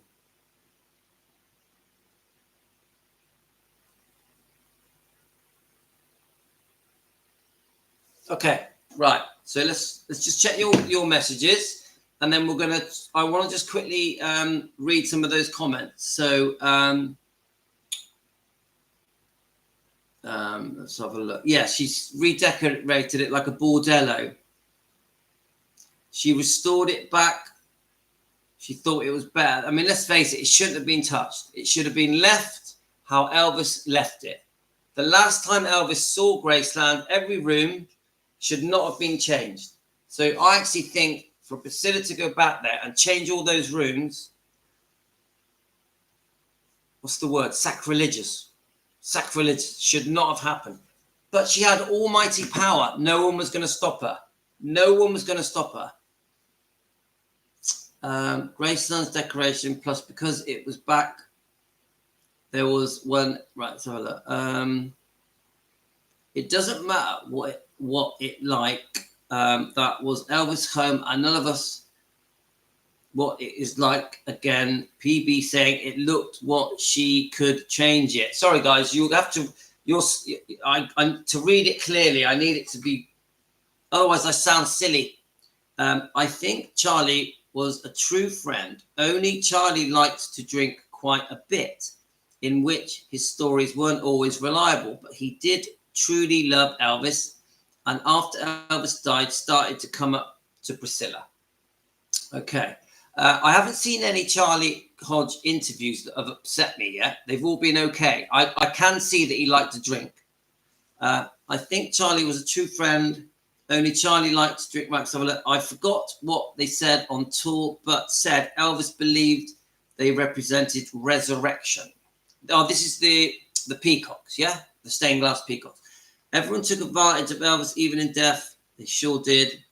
Okay, right. So let's just check your messages, and then I want to just quickly read some of those comments. So let's have a look. Yeah, she's redecorated it like a bordello. She restored it back. She thought it was bad. I mean, let's face it, it shouldn't have been touched. It should have been left how Elvis left it. The last time Elvis saw Graceland, every room should not have been changed. So I actually think for Priscilla to go back there and change all those rooms, what's the word? Sacrilegious. Sacrilegious. Should not have happened. But she had almighty power. No one was going to stop her. No one was going to stop her. Graceland's decoration, plus because it was back, there was one. Right, let's have a look. It doesn't matter what it like. That was Elvis' home, and none of us what it is like. Again, PB saying it looked what she could change it. Sorry, guys, you have to. To read it clearly, I need it to be. Otherwise, I sound silly. I think Charlie was a true friend. Only Charlie liked to drink quite a bit, in which his stories weren't always reliable, but he did truly love Elvis, and after Elvis died, started to come up to Priscilla. Okay. I haven't seen any Charlie Hodge interviews that have upset me yet. They've all been okay. I can see that he liked to drink. I think Charlie was a true friend. Only Charlie liked to drink. Max, I forgot what they said on tour, but said Elvis believed they represented resurrection. Oh, this is the peacocks, yeah? The stained glass peacocks. Everyone took advantage of Elvis, even in death. They sure did.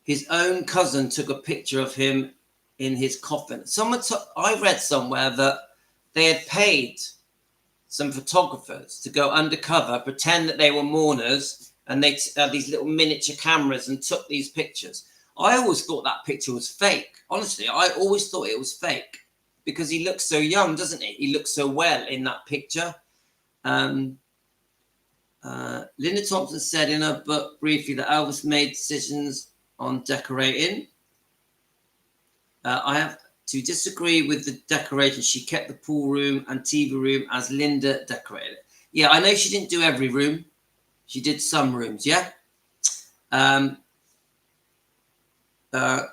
His own cousin took a picture of him in his coffin. I read somewhere that they had paid some photographers to go undercover, pretend that they were mourners, and they had these little miniature cameras and took these pictures. I always thought that picture was fake. Honestly, I always thought it was fake because he looks so young, doesn't he? He looks so well in that picture. Linda Thompson said in her book briefly that Elvis made decisions on decorating. I have to disagree with the decoration. She kept the pool room and TV room as Linda decorated it. Yeah, I know she didn't do every room. She did some rooms, yeah?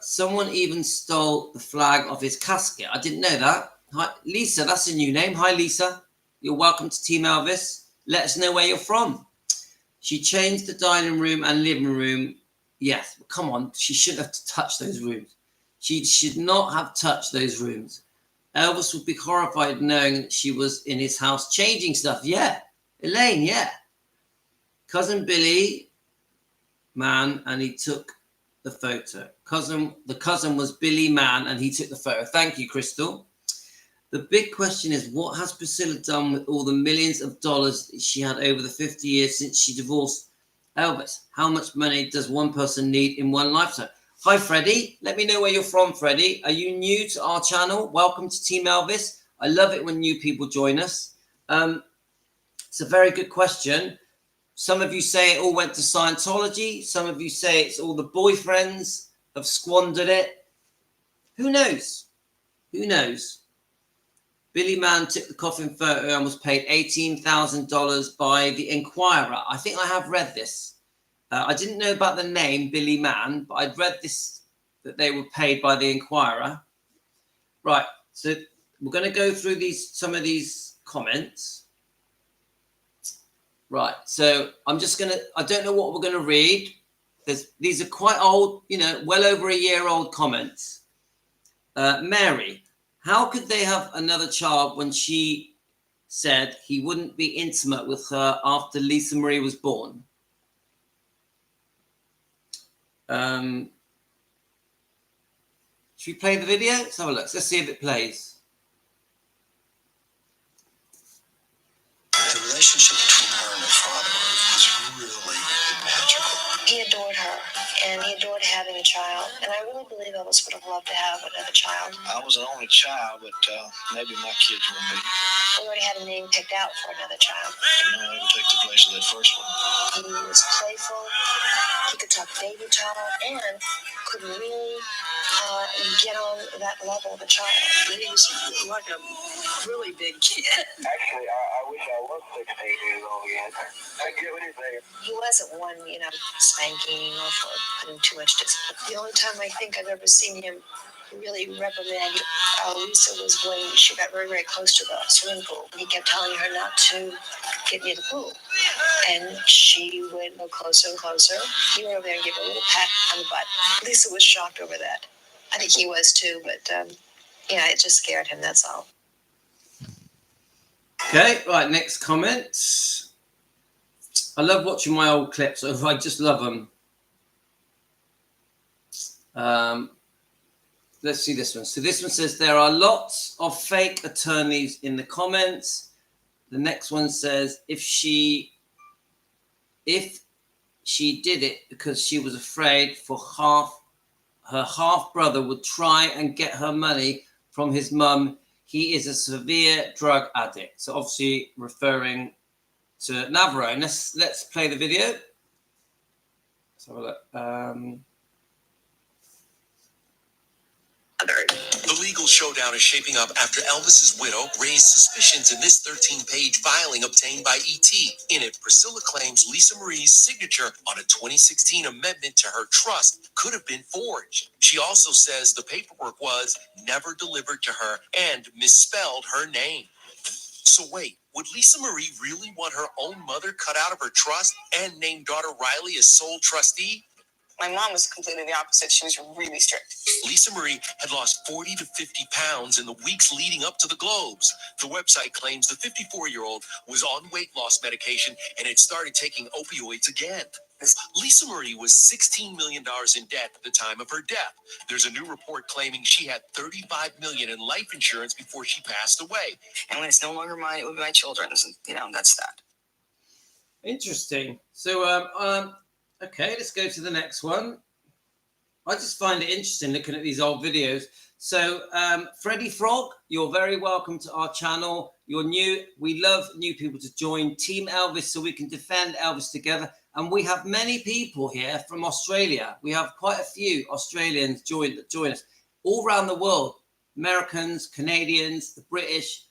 Someone even stole the flag of his casket. I didn't know that. Hi, Lisa, that's a new name. Hi, Lisa. You're welcome to Team Elvis. Let us know where you're from. She changed the dining room and living room. Yes, come on. She shouldn't have touched those rooms. She should not have touched those rooms. Elvis would be horrified knowing that she was in his house changing stuff. Yeah. Elaine, yeah. Cousin Billy, man, and he took the photo. The cousin was Billy Mann, and he took the photo. Thank you, Crystal. The big question is, what has Priscilla done with all the millions of dollars that she had over the 50 years since she divorced Elvis, how much money does one person need in one lifetime? Hi, Freddie. Let me know where you're from, Freddie. Are you new to our channel? Welcome to Team Elvis. I love it when new people join us. It's a very good question. Some of you say it all went to Scientology. Some of you say it's all the boyfriends have squandered it. Who knows? Who knows? Billy Mann took the coffin photo and was paid $18,000 by the Inquirer. I think I have read this. I didn't know about the name Billy Mann, but I'd read this, that they were paid by the Inquirer. Right, so we're going to go through some of these comments. Right, so I'm just going to, I don't know what we're going to read. These are quite old, well over a year old comments. Mary, how could they have another child when she said he wouldn't be intimate with her after Lisa Marie was born? Should we play the video? Let's have a look. Let's see if it plays. The relationship between her and her father was really magical. He adored her, and he adored having a child. And I really believe Elvis would have loved to have another child. I was an only child, but maybe my kids will be. We already had a name picked out for another child. And it would take the place of that first one. He was playful. He could talk baby talk, and could really get on that level of a child. He was like a really big kid. Actually, I wish I was 16 years old again. I get what he's saying. He wasn't one, spanking or for putting too much discipline. The only time I think I've ever seen him really reprimand Lisa was when she got very, very close to the swimming pool. He kept telling her not to get near the pool. And she would go closer and closer. He went over there and gave her a little pat on the butt. Lisa was shocked over that. I think he was too, but it just scared him, that's all. Okay, right, next comment. I love watching my old clips. I just love them. Let's see this one. So this one says, there are lots of fake attorneys in the comments. The next one says, if she did it because she was afraid for her half brother would try and get her money from his mum. He is a severe drug addict. So obviously referring to Navarro. And let's play the video. Let's have a look. The legal showdown is shaping up after Elvis's widow raised suspicions in this 13-page filing obtained by ET. In it, Priscilla claims Lisa Marie's signature on a 2016 amendment to her trust could have been forged. She also says the paperwork was never delivered to her and misspelled her name. So wait, would Lisa Marie really want her own mother cut out of her trust and name daughter Riley as sole trustee? My mom was completely the opposite. She was really strict. Lisa Marie had lost 40 to 50 pounds in the weeks leading up to the Globes. The website claims the 54-year-old was on weight loss medication and had started taking opioids again. Lisa Marie was $16 million in debt at the time of her death. There's a new report claiming she had $35 million in life insurance before she passed away. And when it's no longer mine, it will be my children's. That's that. Interesting. So, okay, let's go to the next one. I just find it interesting looking at these old videos. So, Freddie Frog, you're very welcome to our channel. You're new. We love new people to join Team Elvis so we can defend Elvis together. And we have many people here from Australia. We have quite a few Australians join us all around the world. Americans, Canadians, the British.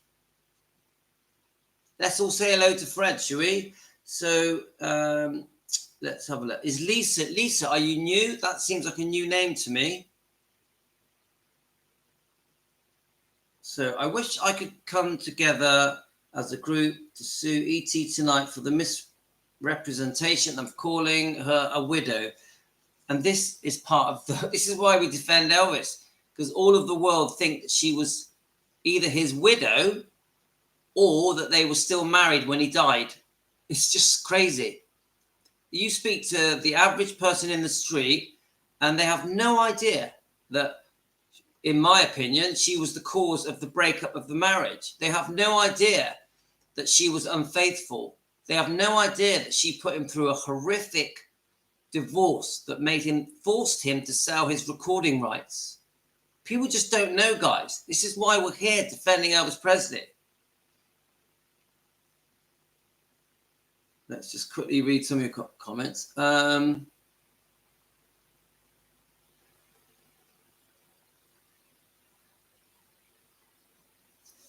Let's all say hello to Fred, shall we? So, let's have a look. Is Lisa, are you new? That seems like a new name to me. So I wish I could come together as a group to sue ET tonight for the misrepresentation of calling her a widow. And this is part of this is why we defend Elvis, because all of the world think that she was either his widow or that they were still married when he died. It's just crazy. You speak to the average person in the street and they have no idea that, in my opinion, she was the cause of the breakup of the marriage. They have no idea that she was unfaithful They have no idea that she put him through a horrific divorce that forced him to sell his recording rights. People just don't know, guys. This is why we're here defending Elvis Presley. Let's just quickly read some of your comments. Right,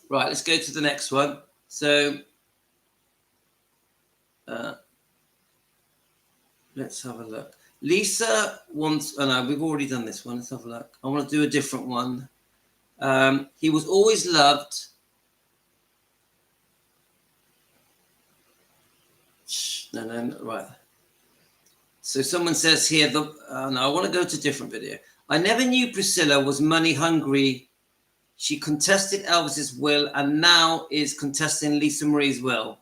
let's go to the next one. So, let's have a look. Lisa wants, oh no, we've already done this one. Let's have a look. I want to do a different one. He was always loved. No, right. So someone says here, no, I want to go to a different video. I never knew Priscilla was money hungry. She contested Elvis's will and now is contesting Lisa Marie's will.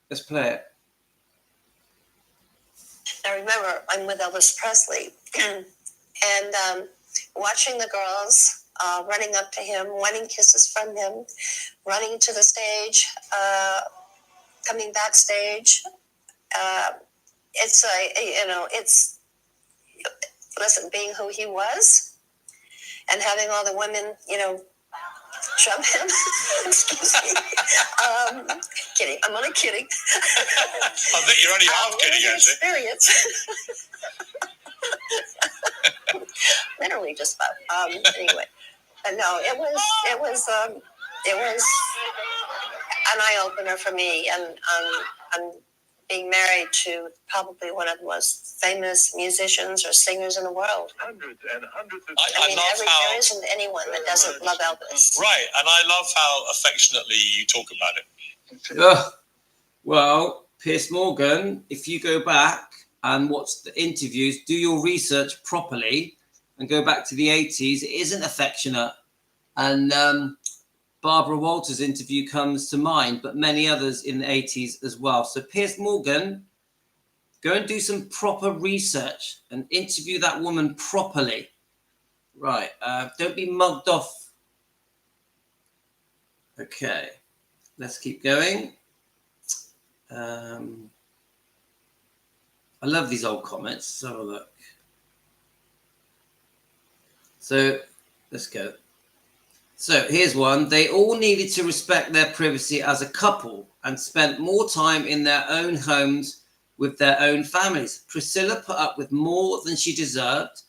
Let's play it. Now remember, I'm with Elvis Presley, and watching the girls running up to him, wanting kisses from him, running to the stage, coming backstage. Listen, being who he was and having all the women, jump him. Excuse me. Kidding. I'm only kidding. I think you're only half kidding, actually. Experience. Literally just about. Anyway, no, it was an eye opener for me, and being married to probably one of the most famous musicians or singers in the world. Hundreds and hundreds of. There isn't anyone that doesn't love Elvis. Right, and I love how affectionately you talk about it. Well, Piers Morgan, if you go back and watch the interviews, do your research properly, and go back to the 80s, it isn't affectionate. And Barbara Walters' interview comes to mind, but many others in the 80s as well. So Piers Morgan, go and do some proper research and interview that woman properly. Right, don't be mugged off. Okay, let's keep going. I love these old comments. Let's have a look. So let's go. So here's one. They all needed to respect their privacy as a couple and spent more time in their own homes with their own families. Priscilla put up with more than she deserved.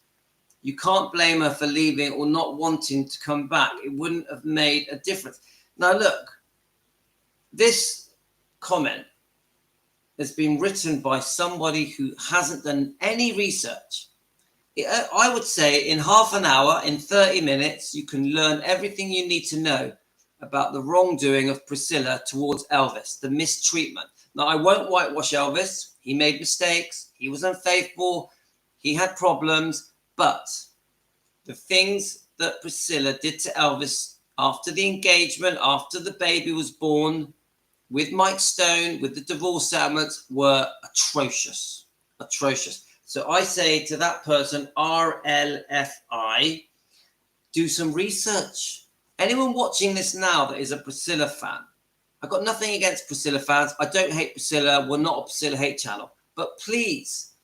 You can't blame her for leaving or not wanting to come back. It wouldn't have made a difference. Now look, this comment has been written by somebody who hasn't done any research. I would say in half an hour, in 30 minutes, you can learn everything you need to know about the wrongdoing of Priscilla towards Elvis, the mistreatment. Now, I won't whitewash Elvis. He made mistakes. He was unfaithful. He had problems. But the things that Priscilla did to Elvis after the engagement, after the baby was born, with Mike Stone, with the divorce settlements, were atrocious. Atrocious. So I say to that person, RLFI, do some research. Anyone watching this now that is a Priscilla fan, I've got nothing against Priscilla fans. I don't hate Priscilla. We're not a Priscilla hate channel. But please,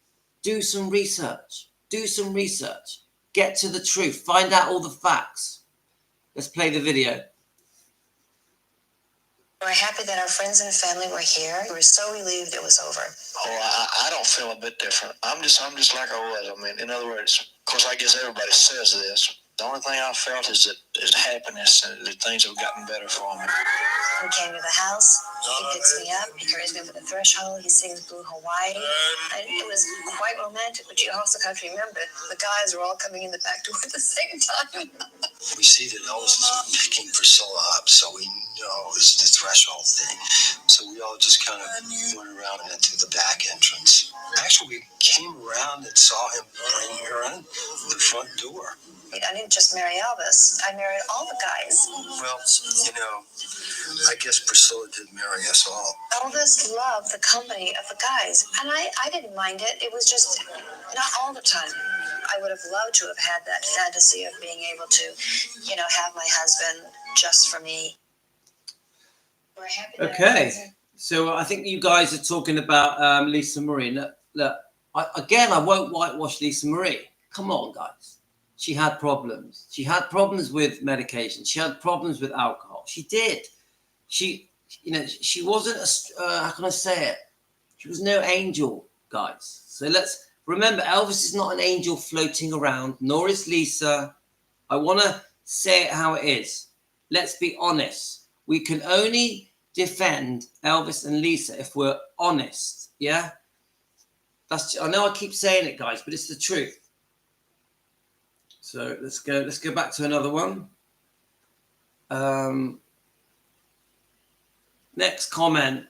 do some research. Do some research. Get to the truth. Find out all the facts. Let's play the video. We're happy that our friends and family were here. We were so relieved it was over. Oh, I don't feel a bit different. I'm just like I was. I mean, in other words, of course, I guess everybody says this. The only thing I felt is happiness and that things have gotten better for me. We came to the house. He picks me up. He carries me to the threshold. He sings Blue Hawaii. And it was quite romantic, but you also have to remember the guys were all coming in the back door at the same time. We see that Elvis is picking Priscilla up, so we know it's the threshold thing. So we all just kind of went around and to the back entrance. Actually, we came around and saw him bring her in the front door. I didn't just marry Elvis. I married all the guys. Well, I guess Priscilla did marry us all. Elvis loved the company of the guys, and I didn't mind it. It was just not all the time. I would have loved to have had that fantasy of being able to, have my husband just for me. Okay, so I think you guys are talking about Lisa Marie. Look, I won't whitewash Lisa Marie. Come on, guys. She had problems. She had problems with medication. She had problems with alcohol. She did. She wasn't how can I say it? She was no angel, guys. So let's remember, Elvis is not an angel floating around, nor is Lisa. I want to say it how it is. Let's be honest. We can only defend Elvis and Lisa if we're honest. Yeah? I know I keep saying it, guys, but it's the truth. So let's go back to another one. Next comment.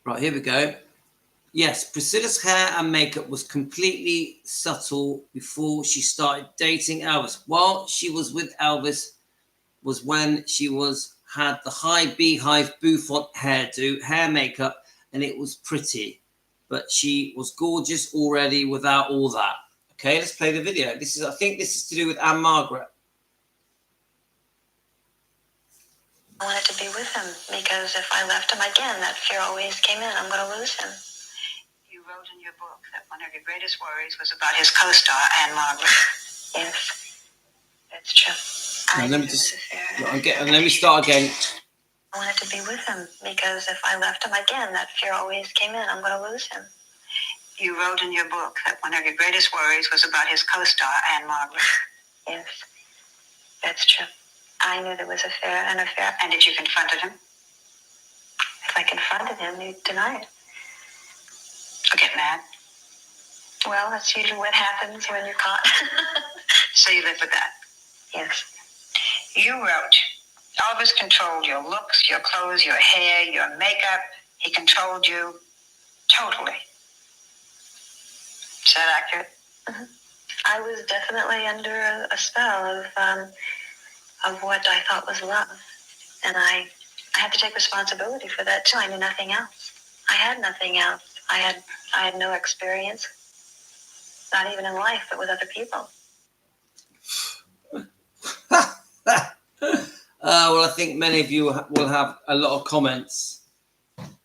Right, here we go. Yes, Priscilla's hair and makeup was completely subtle before she started dating Elvis. While she was with Elvis was when she had the high beehive bouffant hairdo, hair makeup, and it was pretty. But she was gorgeous already without all that. Okay, let's play the video. I think this is to do with Anne Margaret. I wanted to be with him because if I left him again, that fear always came in. I'm going to lose him. You wrote in your book that one of your greatest worries was about his co-star, Anne Margaret. Yes, that's true. Let me start again. I wanted to be with him because if I left him again, that fear always came in. I'm going to lose him. You wrote in your book that one of your greatest worries was about his co-star, Anne Margaret. Yes, that's true. I knew there was an affair. And did you confront him? If I confronted him, he'd deny it. Or get mad? Well, that's usually what happens when you're caught. So you live with that? Yes. You wrote, Elvis controlled your looks, your clothes, your hair, your makeup. He controlled you totally. Is that accurate? Mm-hmm. I was definitely under a spell of what I thought was love. And I had to take responsibility for that too. I knew nothing else. I had nothing else. I had no experience, not even in life, but with other people. Well, I think many of you will have a lot of comments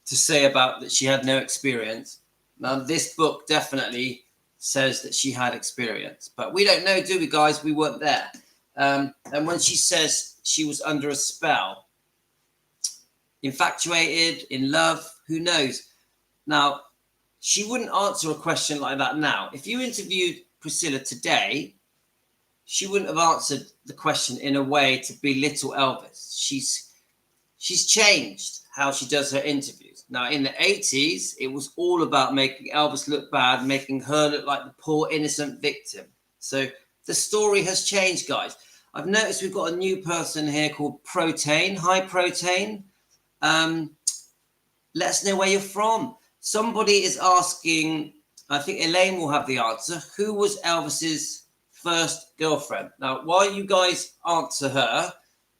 to say about that she had no experience. Now, this book definitely says that she had experience, but we don't know, do we, guys? We weren't there. And when she says she was under a spell, infatuated, in love, who knows? Now, she wouldn't answer a question like that now. If you interviewed Priscilla today, she wouldn't have answered the question in a way to belittle Elvis. She's changed how she does her interviews. Now, in the 80s, it was all about making Elvis look bad, making her look like the poor, innocent victim. So the story has changed, guys. I've noticed we've got a new person here called Protein. Hi, Protein. Let us know where you're from. Somebody is asking, I think Elaine will have the answer, who was Elvis's first girlfriend? Now, while you guys answer her,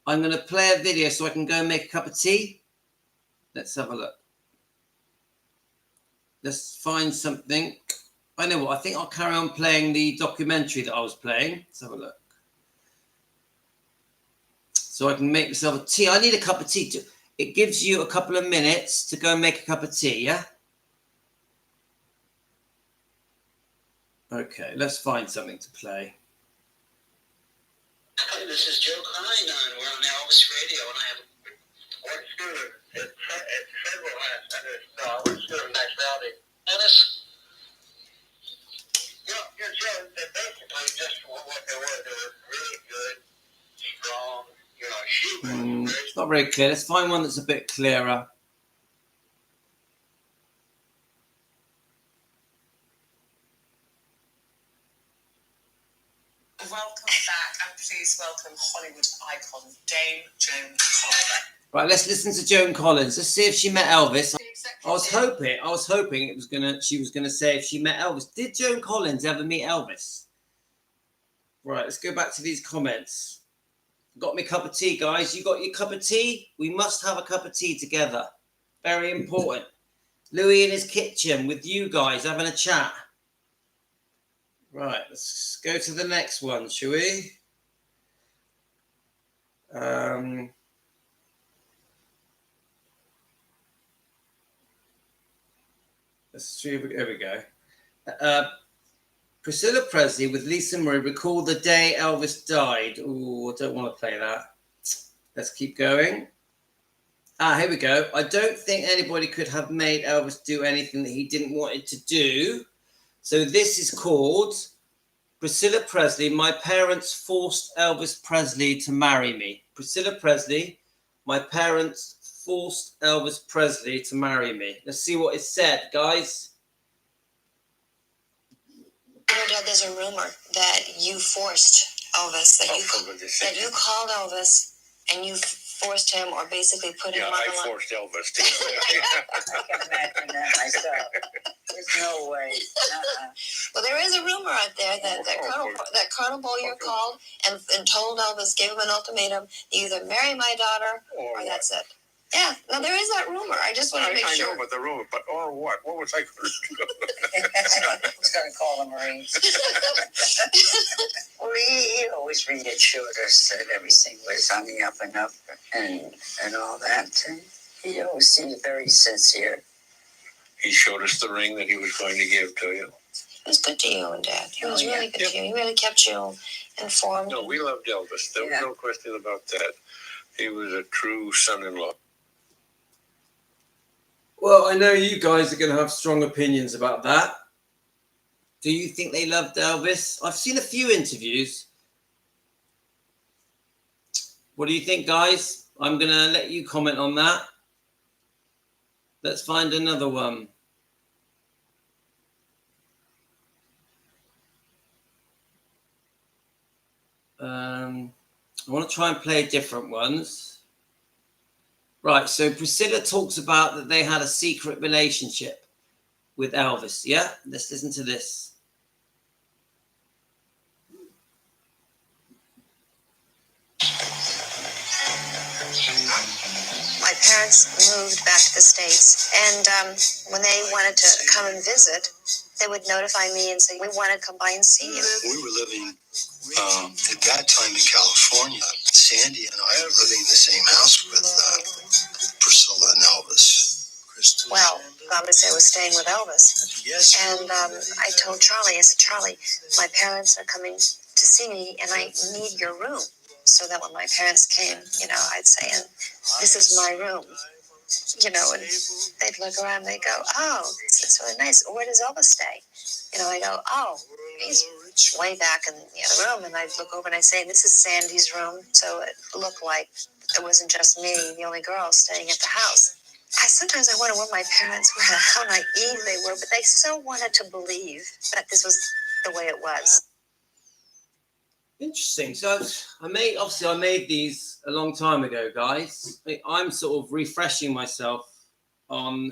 I'm going to play a video so I can go and make a cup of tea. Let's have a look. Let's find something. I know what, I think I'll carry on playing the documentary that I was playing. Let's have a look. So I can make myself a tea. I need a cup of tea too. It gives you a couple of minutes to go and make a cup of tea, yeah? Okay, let's find something to play. Hey, this is Joe Klein. We're on Elvis Radio, and I have one student at Federal last night. Student next rowdy. Dennis? Yeah, Joe, they're basically just what they were. They were really good, strong. You know, she was it's not very clear. Let's find one that's a bit clearer. Welcome back, and please welcome Hollywood icon Dame Joan Collins. Right, let's listen to Joan Collins. Let's see if she met Elvis. I was hoping she was gonna say if she met Elvis. Did Joan Collins ever meet Elvis? Right, let's go back to these comments. Got me a cup of tea, guys. You got your cup of tea? We must have a cup of tea together. Very important. Louis in his kitchen with you guys having a chat. Right, let's go to the next one, shall we? Let's see. There we go. Priscilla Presley with Lisa Marie recall the day Elvis died. Oh, I don't want to play that. Let's keep going. Here we go. I don't think anybody could have made Elvis do anything that he didn't want it to do. So this is called Priscilla Presley. My parents forced Elvis Presley to marry me. Priscilla Presley. My parents forced Elvis Presley to marry me. Let's see what it said, guys. Dad, there's a rumor that you forced Elvis, that you called Elvis and you forced him, or basically put him on the line. Yeah, I forced Elvis. I can imagine that myself. There's no way. Well, there is a rumor out there that Colonel Bowyer called and told Elvis, gave him an ultimatum: you either marry my daughter or that's it. Yeah, no, there is that rumor. I just want to make sure. I know about the rumor, but or what? What was I going to do? I was going to call the Marines. Well, he always reassured us that everything was on the up and up and all that. And he always seemed very sincere. He showed us the ring that he was going to give to you. He was good to you and Dad. He was really good to you. He really kept you informed. No, we loved Elvis. There was no question about that. He was a true son-in-law. Well, I know you guys are going to have strong opinions about that. Do you think they loved Elvis? I've seen a few interviews. What do you think, guys? I'm going to let you comment on that. Let's find another one. I want to try and play different ones. Right, so Priscilla talks about that they had a secret relationship with Elvis. Yeah, let's listen to this. My parents moved back to the States, and when they wanted to come and visit, they would notify me and say, we want to come by and see you. We were living at that time in California. Sandy and I were living in the same house with Priscilla and Elvis. Well, obviously I was staying with Elvis. Yes. And I told Charlie, I said, Charlie, my parents are coming to see me, and I need your room. So that when my parents came, I'd say, and this is my room. And they'd look around and they'd go, oh, it's really nice. Where does Elvis stay? I go, oh, he's way back in the other room. And I'd look over and I'd say, this is Sandy's room. So it looked like it wasn't just me, the only girl staying at the house. Sometimes I wonder what my parents were, how naive they were, but they still wanted to believe that this was the way it was. Interesting. So I made these a long time ago, guys. I'm sort of refreshing myself on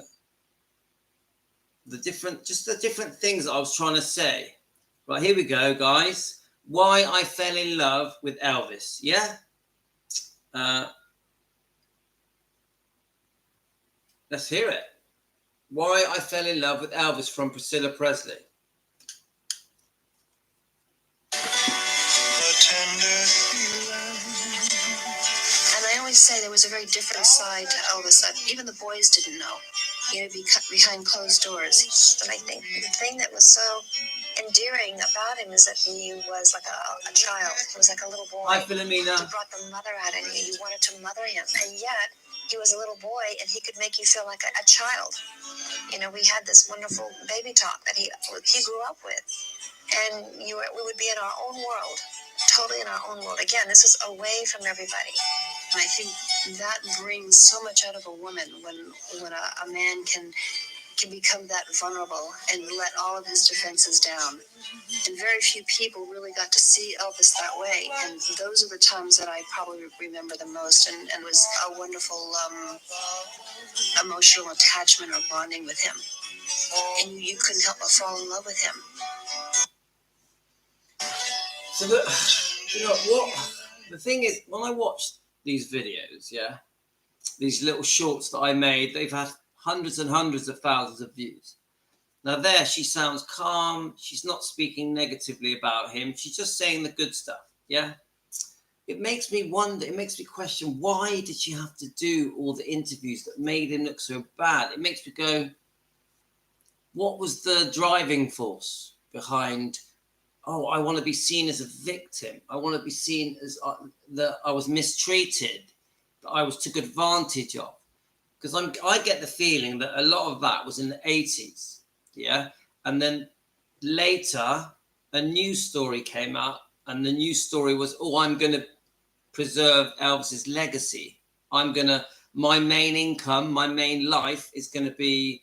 the different things that I was trying to say. Right, here we go, guys. Why I fell in love with Elvis. Yeah. Let's hear it. Why I fell in love with Elvis from Priscilla Presley. Say there was a very different side to Elvis that even the boys didn't know. He'd be cut behind closed doors. And I think the thing that was so endearing about him is that he was like a child. He was like a little boy. Hi, Philomena. He brought the mother out in you. You wanted to mother him. And yet, he was a little boy, and he could make you feel like a child. We had this wonderful baby talk that he grew up with. And we would be in our own world, totally in our own world. Again, this is away from everybody. And I think that brings so much out of a woman when a man can become that vulnerable and let all of his defenses down. And very few people really got to see Elvis that way. And those are the times that I probably remember the most, and was a wonderful emotional attachment or bonding with him. And you couldn't help but fall in love with him. So the thing is, when I watched these videos, these little shorts that I made, they've had hundreds and hundreds of thousands of views. Now there, she sounds calm. She's not speaking negatively about him. She's just saying the good stuff. Yeah. It makes me wonder, it makes me question, why did she have to do all the interviews that made him look so bad? It makes me go, what was the driving force behind, oh, I want to be seen as a victim. I want to be seen as that I was mistreated, that I was took advantage of. Because I get the feeling that a lot of that was in the 80s. Yeah. And then later, a news story came out, and the news story was, oh, I'm going to preserve Elvis's legacy. My main income, my main life is going to be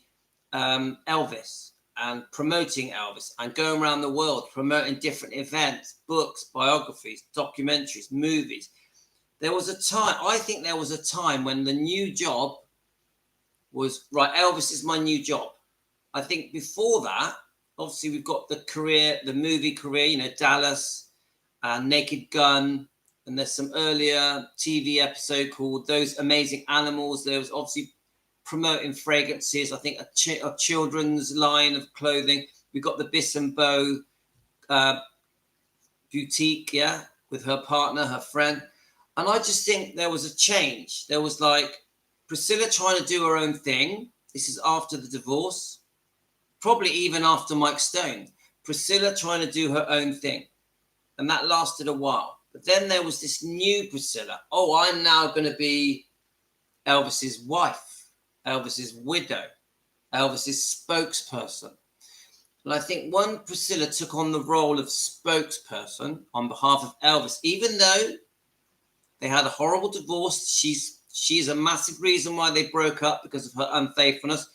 Elvis and promoting Elvis and going around the world promoting different events, books, biographies, documentaries, movies. There was a time, I think there was a time when the new job was, right, Elvis is my new job. I think before that, obviously we've got the career, the movie career, you know, Dallas, Naked Gun, and there's some earlier TV episode called Those Amazing Animals. There was obviously promoting fragrances, I think a children's line of clothing. We've got the Biss and Bo boutique, yeah, with her partner, her friend. And I just think there was a change. There was like Priscilla trying to do her own thing. This is after the divorce, probably even after Mike Stone. Priscilla trying to do her own thing. And that lasted a while. But then there was this new Priscilla. Oh, I'm now going to be Elvis's wife, Elvis's widow, Elvis's spokesperson. And I think when Priscilla took on the role of spokesperson on behalf of Elvis, even though they had a horrible divorce, she's a massive reason why they broke up, because of her unfaithfulness.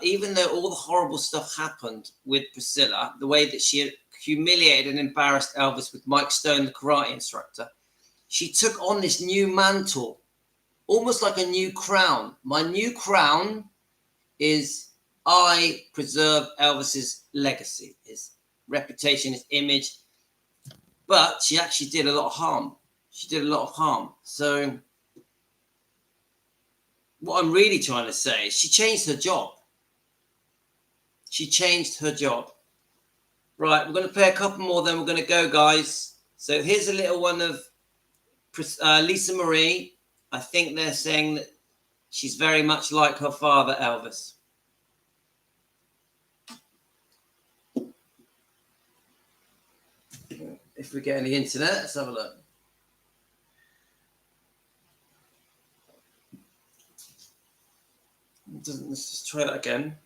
Even though all the horrible stuff happened with Priscilla, the way that she had humiliated and embarrassed Elvis with Mike Stone, the karate instructor, she took on this new mantle, almost like a new crown. My new crown is I preserve Elvis's legacy, his reputation, his image. But she actually did a lot of harm. She did a lot of harm. So what I'm really trying to say is she changed her job. She changed her job. Right, we're going to play a couple more, then we're going to go, guys. So here's a little one of Lisa Marie. I think they're saying that she's very much like her father, Elvis. If we get any internet, let's have a look. Let's just try that again.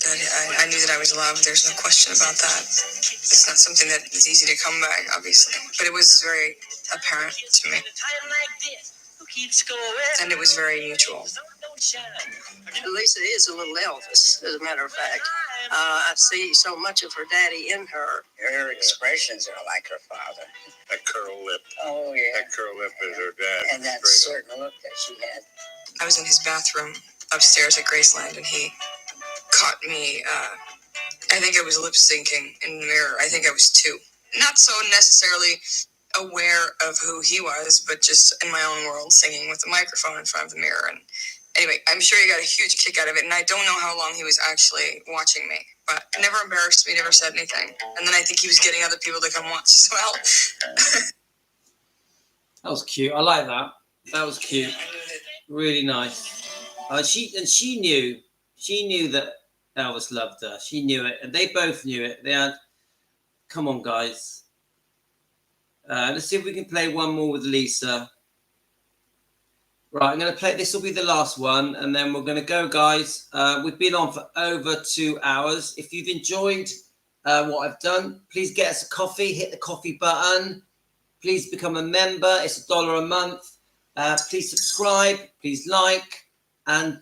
You know, I knew that I was loved. There's no question about that. It's not something that is easy to come by, obviously, but it was very apparent to me, and it was very mutual. Lisa is a little Elvis, as a matter of fact. I see so much of her daddy in her. Her expressions are like her father. That curl lip. Oh, yeah. That curl lip is her dad. And that certain look that she had. I was in his bathroom upstairs at Graceland, and he caught me, I think I was lip syncing in the mirror. I think I was 2. Not so necessarily aware of who he was, but just in my own world, singing with the microphone in front of the mirror. And anyway, I'm sure he got a huge kick out of it, and I don't know how long he was actually watching me, but never embarrassed me, never said anything. And then I think he was getting other people to come watch as well. That was cute. I like that. That was cute. Really nice. She knew that Elvis loved her. She knew it, and they both knew it. They had, come on, guys. Let's see if we can play one more with Lisa. Right, I'm going to play. This will be the last one, and then we're going to go, guys. We've been on for over 2 hours. If you've enjoyed what I've done, please get us a coffee. Hit the coffee button. Please become a member. It's $1 a month. Please subscribe. Please like. And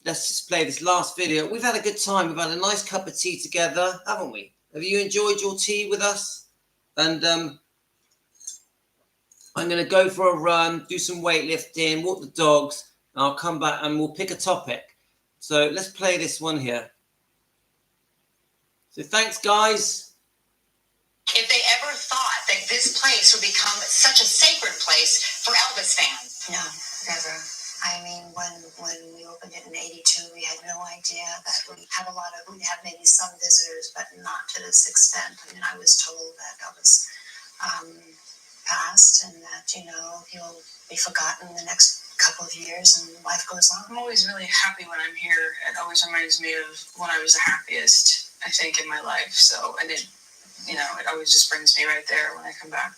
let's just play this last video. We've had a good time. We've had a nice cup of tea together, haven't we? Have you enjoyed your tea with us? And I'm going to go for a run, do some weightlifting, walk the dogs, and I'll come back and we'll pick a topic. So let's play this one here. So thanks, guys. If they ever thought that this place would become such a sacred place for Elvis fans. No, never. I mean, when we opened it in '82, we had no idea that we'd have maybe some visitors, but not to this extent. I mean, I was told that Elvis passed and that, he'll be forgotten in the next couple of years and life goes on. I'm always really happy when I'm here. It always reminds me of when I was the happiest, I think, in my life. So, and it, you know, it always just brings me right there when I come back.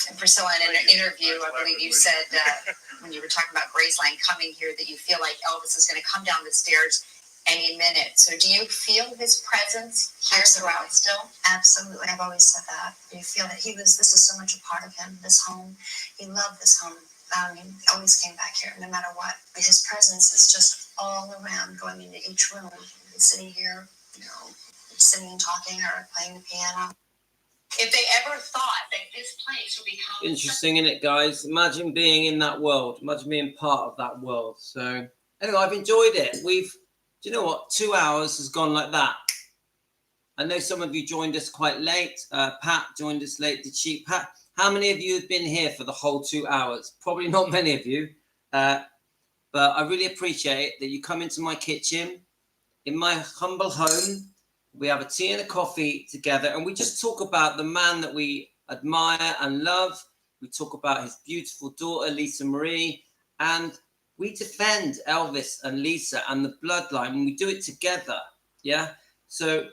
And Priscilla, in an interview, I believe you said when you were talking about Graceland coming here that you feel like Elvis is going to come down the stairs any minute. So do you feel his presence here throughout still? Absolutely. I've always said that. You feel that this is so much a part of him, this home. He loved this home. He always came back here no matter what. But his presence is just all around, going into each room. He's sitting here, you know, sitting and talking or playing the piano. If they ever thought that this place would become Interesting, isn't it, guys? Imagine being in that world. Imagine being part of that world. So, anyway, I've enjoyed it. Do you know what? 2 hours has gone like that. I know some of you joined us quite late. Pat joined us late. Did she? Pat, how many of you have been here for the whole 2 hours? Probably not many of you. But I really appreciate that you come into my kitchen, in my humble home. We have a tea and a coffee together, and we just talk about the man that we admire and love. We talk about his beautiful daughter, Lisa Marie, and we defend Elvis and Lisa and the bloodline, and we do it together. Yeah. So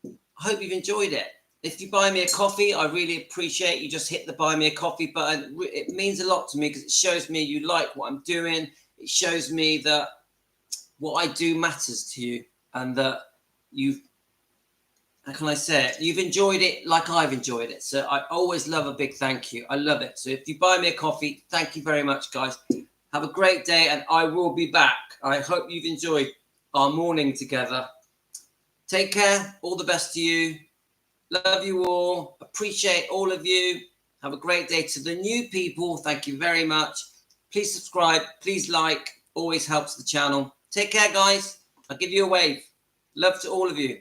I hope you've enjoyed it. If you buy me a coffee, I really appreciate you just hit the buy me a coffee button. It means a lot to me because it shows me you like what I'm doing. It shows me that what I do matters to you and that how can I say it? You've enjoyed it like I've enjoyed it. So I always love a big thank you. I love it. So if you buy me a coffee, thank you very much, guys. Have a great day, and I will be back. I hope you've enjoyed our morning together. Take care. All the best to you. Love you all. Appreciate all of you. Have a great day. To the new people, thank you very much. Please subscribe. Please like. Always helps the channel. Take care, guys. I'll give you a wave. Love to all of you.